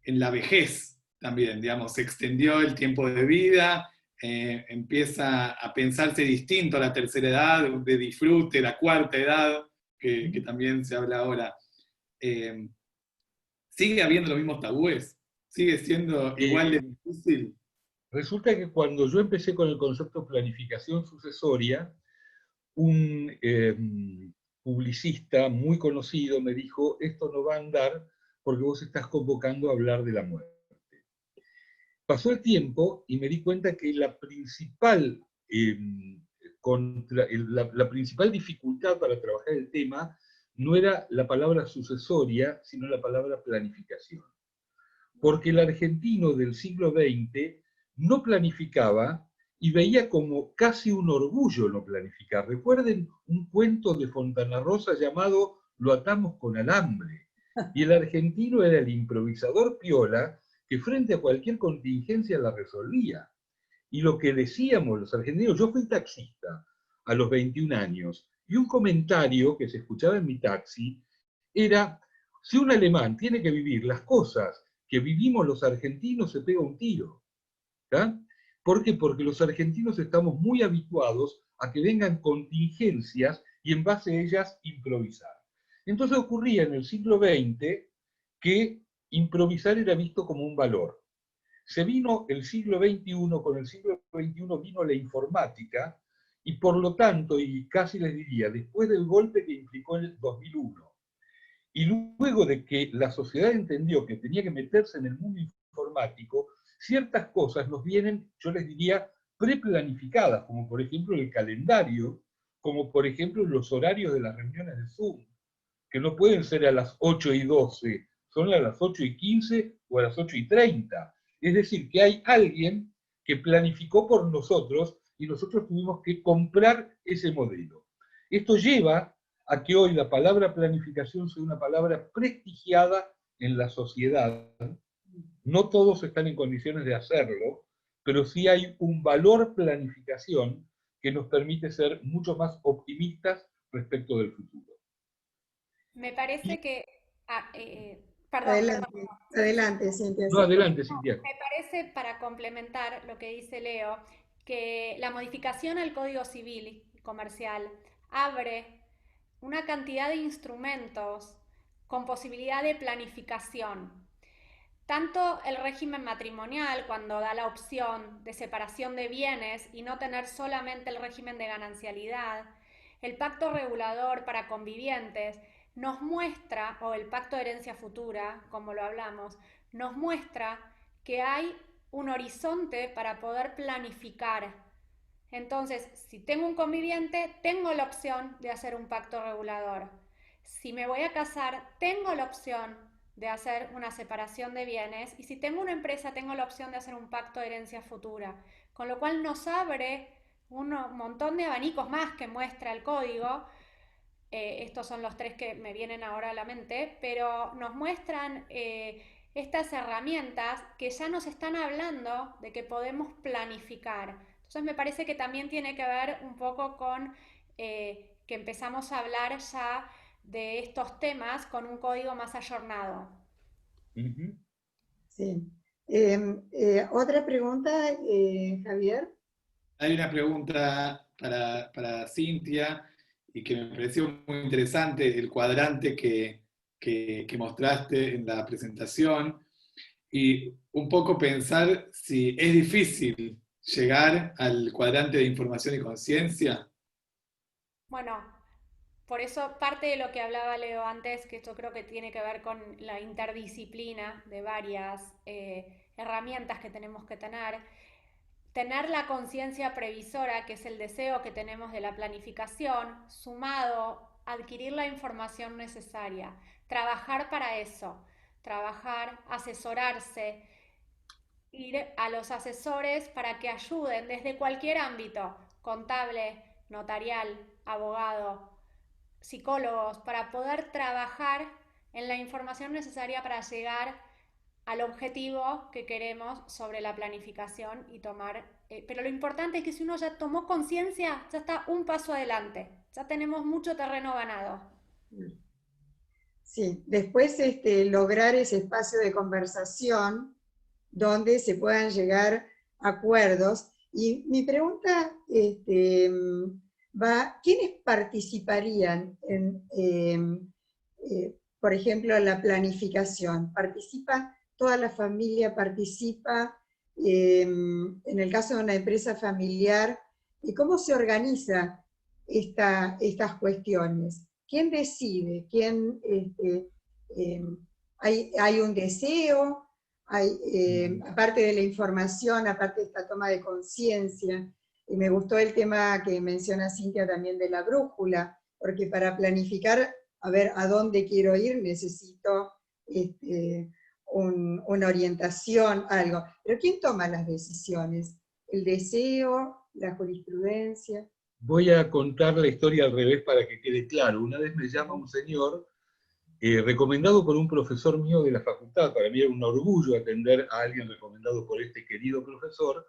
vejez también, digamos, se extendió el tiempo de vida, empieza a pensarse distinto a la tercera edad, de disfrute, la cuarta edad, que también se habla ahora. ¿Sigue habiendo los mismos tabúes? ¿Sigue siendo igual de difícil? Resulta que cuando yo empecé con el concepto de planificación sucesoria, un publicista muy conocido me dijo, esto no va a andar porque vos estás convocando a hablar de la muerte. Pasó el tiempo y me di cuenta que la principal dificultad para trabajar el tema no era la palabra sucesoria, sino la palabra planificación. Porque el argentino del siglo XX no planificaba y veía como casi un orgullo no planificar. Recuerden un cuento de Fontana Rosa llamado Lo atamos con alambre. Y el argentino era el improvisador piola que frente a cualquier contingencia la resolvía. Y lo que decíamos los argentinos, yo fui taxista a los 21 años, y un comentario que se escuchaba en mi taxi era, si un alemán tiene que vivir las cosas que vivimos los argentinos, se pega un tiro. ¿Tá? ¿Por qué? Porque los argentinos estamos muy habituados a que vengan contingencias y en base a ellas improvisar. Entonces ocurría en el siglo XX que improvisar era visto como un valor. Se vino el siglo XXI, con el siglo XXI vino la informática, y por lo tanto, y casi les diría, después del golpe que implicó en el 2001, y luego de que la sociedad entendió que tenía que meterse en el mundo informático, ciertas cosas nos vienen, yo les diría, preplanificadas, como por ejemplo el calendario, como por ejemplo los horarios de las reuniones de Zoom, que no pueden ser a las 8:12, son a las 8:15 o a las 8:30. Es decir, que hay alguien que planificó por nosotros y nosotros tuvimos que comprar ese modelo. Esto lleva a que hoy la palabra planificación sea una palabra prestigiada en la sociedad. No todos están en condiciones de hacerlo, pero sí hay un valor planificación que nos permite ser mucho más optimistas respecto del futuro. Me parece que... perdón, Adelante, perdón. adelante, Cintia. No, adelante, Cintia. Me parece, para complementar lo que dice Leo, que la modificación al Código Civil y Comercial abre una cantidad de instrumentos con posibilidad de planificación. Tanto el régimen matrimonial, cuando da la opción de separación de bienes y no tener solamente el régimen de ganancialidad, el pacto regulador para convivientes nos muestra, o el pacto de herencia futura, como lo hablamos, nos muestra que hay un horizonte para poder planificar. Entonces, si tengo un conviviente, tengo la opción de hacer un pacto regulador. Si me voy a casar, tengo la opción de hacer una separación de bienes, y si tengo una empresa, tengo la opción de hacer un pacto de herencia futura, con lo cual nos abre un montón de abanicos más que muestra el código. Estos son los tres que me vienen ahora a la mente, pero nos muestran estas herramientas que ya nos están hablando de que podemos planificar. Entonces me parece que también tiene que ver un poco con que empezamos a hablar ya de estos temas con un código más ayornado. Sí. ¿Otra pregunta, Javier? Hay una pregunta para Cintia, y que me pareció muy interesante, el cuadrante que mostraste en la presentación, y un poco pensar si es difícil llegar al cuadrante de información y conciencia. Bueno, por eso parte de lo que hablaba Leo antes, que esto creo que tiene que ver con la interdisciplina de varias herramientas que tenemos que tener la conciencia previsora, que es el deseo que tenemos de la planificación, sumado a adquirir la información necesaria, trabajar para eso, trabajar, asesorarse, ir a los asesores para que ayuden desde cualquier ámbito, contable, notarial, abogado, psicólogos, para poder trabajar en la información necesaria para llegar al objetivo que queremos sobre la planificación y tomar. Pero lo importante es que si uno ya tomó conciencia, ya está un paso adelante, ya tenemos mucho terreno ganado. Sí, después lograr ese espacio de conversación donde se puedan llegar a acuerdos. Y mi pregunta ¿quiénes participarían en, por ejemplo, en la planificación? ¿Participa toda la familia? ¿Participa en el caso de una empresa familiar? ¿Y cómo se organiza estas cuestiones? ¿Quién decide? ¿Hay un deseo? Aparte de la información, aparte de esta toma de conciencia, y me gustó el tema que menciona Cintia también de la brújula, porque para planificar, a ver a dónde quiero ir, necesito una orientación, algo. Pero ¿quién toma las decisiones? ¿El deseo? ¿La jurisprudencia? Voy a contar la historia al revés para que quede claro. Una vez me llama un señor recomendado por un profesor mío de la facultad. Para mí era un orgullo atender a alguien recomendado por este querido profesor,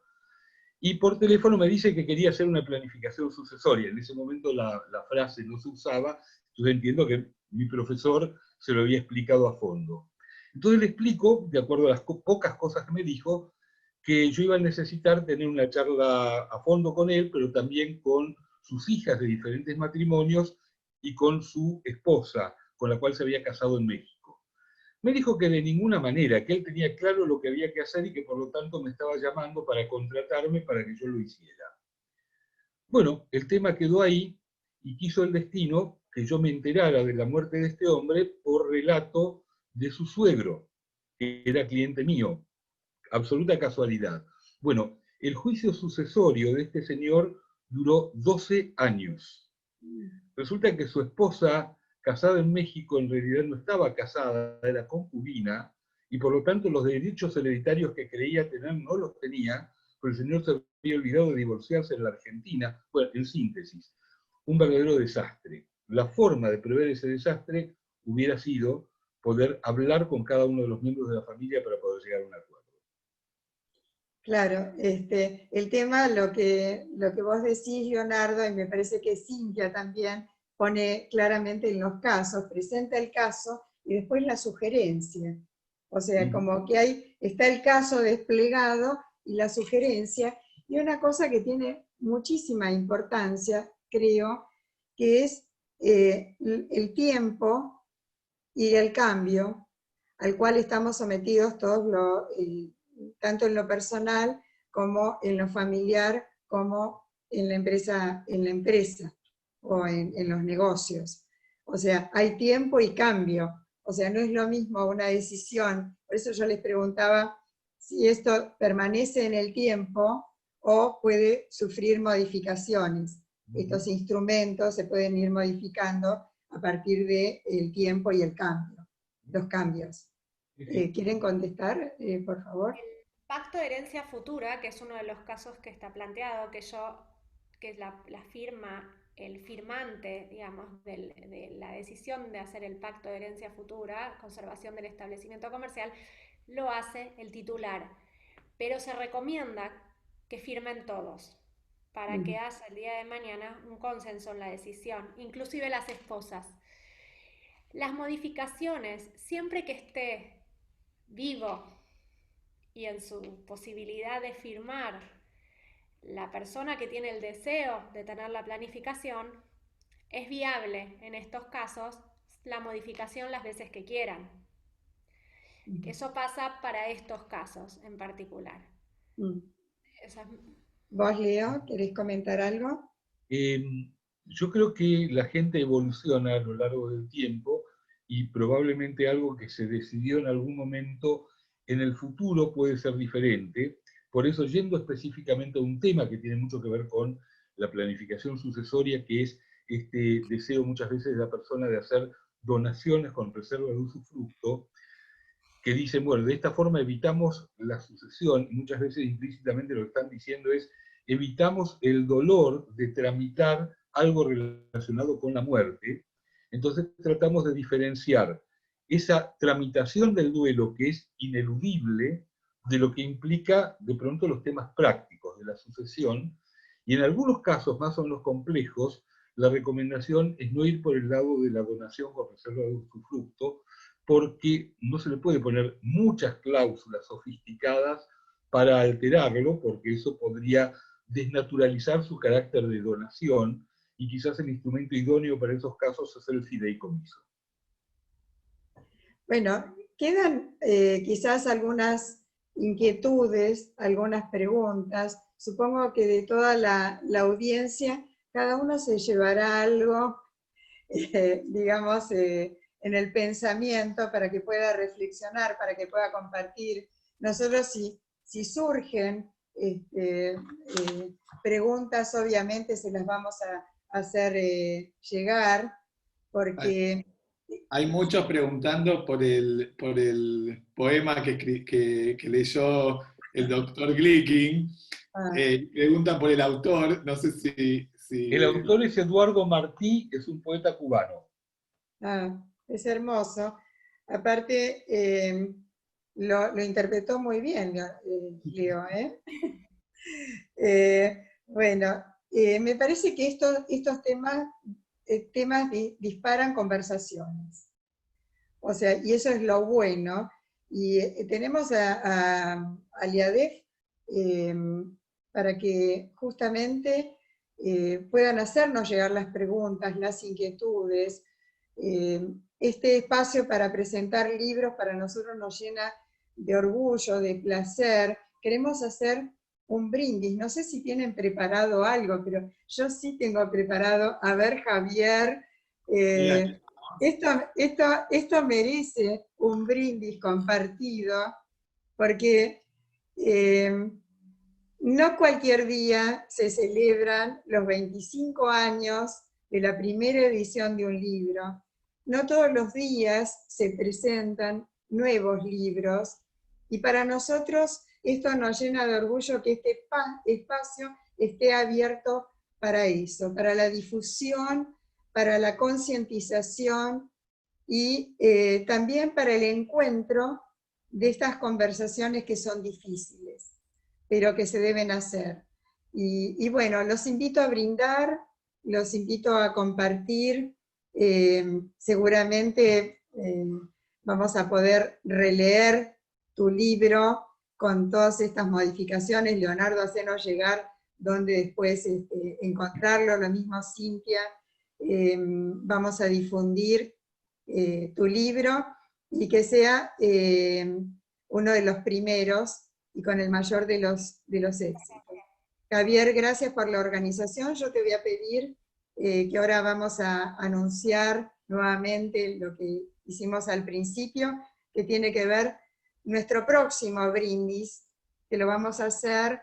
y por teléfono me dice que quería hacer una planificación sucesoria. En ese momento la frase no se usaba, entonces entiendo que mi profesor se lo había explicado a fondo. Entonces le explico, de acuerdo a las pocas cosas que me dijo, que yo iba a necesitar tener una charla a fondo con él, pero también con sus hijas de diferentes matrimonios, y con su esposa, con la cual se había casado en México. Me dijo que de ninguna manera, que él tenía claro lo que había que hacer y que por lo tanto me estaba llamando para contratarme para que yo lo hiciera. Bueno, el tema quedó ahí y quiso el destino que yo me enterara de la muerte de este hombre por relato de su suegro, que era cliente mío. Absoluta casualidad. Bueno, el juicio sucesorio de este señor duró 12 años. Resulta que su esposa, casada en México, en realidad no estaba casada, era concubina, y por lo tanto los derechos hereditarios que creía tener no los tenía, pero el señor se había olvidado de divorciarse en la Argentina. Bueno, en síntesis, un verdadero desastre. La forma de prever ese desastre hubiera sido poder hablar con cada uno de los miembros de la familia para poder llegar a un acuerdo. Claro, el tema, lo que vos decís, Leonardo, y me parece que Cintia también pone claramente en los casos, presenta el caso y después la sugerencia. O sea, como que está el caso desplegado y la sugerencia, y una cosa que tiene muchísima importancia, creo, que es el tiempo y el cambio al cual estamos sometidos todos tanto en lo personal como en lo familiar, como en la empresa o en los negocios. O sea, hay tiempo y cambio. O sea, no es lo mismo una decisión. Por eso yo les preguntaba si esto permanece en el tiempo o puede sufrir modificaciones. Estos instrumentos se pueden ir modificando a partir del tiempo y el cambio, los cambios. ¿Quieren contestar, por favor? El pacto de herencia futura, que es uno de los casos que está planteado, que la firma, el firmante, digamos, de la decisión de hacer el pacto de herencia futura, conservación del establecimiento comercial, lo hace el titular. Pero se recomienda que firmen todos, para que haya el día de mañana un consenso en la decisión, inclusive las esposas. Las modificaciones, siempre que esté vivo y en su posibilidad de firmar la persona que tiene el deseo de tener la planificación, es viable en estos casos la modificación las veces que quieran. Eso pasa para estos casos en particular. ¿Vos, Leo, querés comentar algo? Yo creo que la gente evoluciona a lo largo del tiempo y probablemente algo que se decidió en algún momento en el futuro puede ser diferente. Por eso, yendo específicamente a un tema que tiene mucho que ver con la planificación sucesoria, que es este deseo muchas veces de la persona de hacer donaciones con reserva de usufructo, que dicen, bueno, de esta forma evitamos la sucesión, y muchas veces implícitamente lo que están diciendo es, evitamos el dolor de tramitar algo relacionado con la muerte. Entonces tratamos de diferenciar esa tramitación del duelo que es ineludible de lo que implica de pronto los temas prácticos de la sucesión, y en algunos casos más o menos complejos, la recomendación es no ir por el lado de la donación con reserva de usufructo, porque no se le puede poner muchas cláusulas sofisticadas para alterarlo, porque eso podría desnaturalizar su carácter de donación, y quizás el instrumento idóneo para esos casos es el fideicomiso. Bueno, quedan quizás algunas inquietudes, algunas preguntas. Supongo que de toda la audiencia, cada uno se llevará algo, digamos, en el pensamiento para que pueda reflexionar, para que pueda compartir. Nosotros, si surgen preguntas, obviamente se las vamos a hacer llegar, porque... Hay muchos preguntando por el poema que leyó el doctor Glicking. Preguntan por el autor, no sé si... El autor es Eduardo Martí, que es un poeta cubano. Es hermoso. Aparte, lo interpretó muy bien, Leo. Bueno, me parece que estos temas disparan conversaciones. O sea, y eso es lo bueno. Y tenemos al IADEF para que justamente puedan hacernos llegar las preguntas, las inquietudes. Este espacio para presentar libros para nosotros nos llena de orgullo, de placer. Queremos hacer un brindis. No sé si tienen preparado algo, pero yo sí tengo preparado. A ver, Javier, esto merece un brindis compartido, porque no cualquier día se celebran los 25 años de la primera edición de un libro. No todos los días se presentan nuevos libros, y para nosotros esto nos llena de orgullo que este espacio esté abierto para eso, para la difusión, para la concientización y también para el encuentro de estas conversaciones que son difíciles, pero que se deben hacer. Y bueno, los invito a brindar, los invito a compartir. Seguramente vamos a poder releer tu libro con todas estas modificaciones. Leonardo, hacenos llegar donde después encontrarlo, lo mismo Cintia. Vamos a difundir tu libro, y que sea uno de los primeros y con el mayor de los éxitos. Javier, gracias por la organización. Yo te voy a pedir que ahora vamos a anunciar nuevamente lo que hicimos al principio, que tiene que ver nuestro próximo brindis, que lo vamos a hacer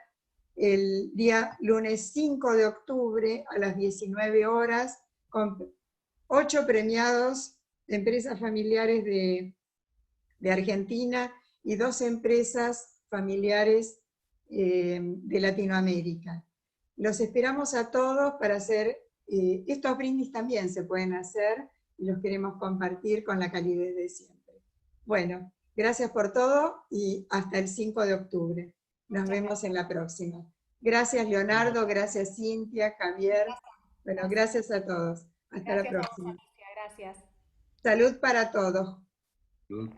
el día lunes 5 de octubre a las 19 horas, con 8 premiados de empresas familiares de Argentina y 2 empresas familiares de Latinoamérica. Los esperamos a todos para hacer, estos brindis también se pueden hacer, y los queremos compartir con la calidez de siempre. Bueno, gracias por todo y hasta el 5 de octubre. Nos vemos en la próxima. Gracias Leonardo, gracias Cintia, Javier. Bueno, gracias a todos. Hasta la próxima. Gracias. Salud para todos. Salud.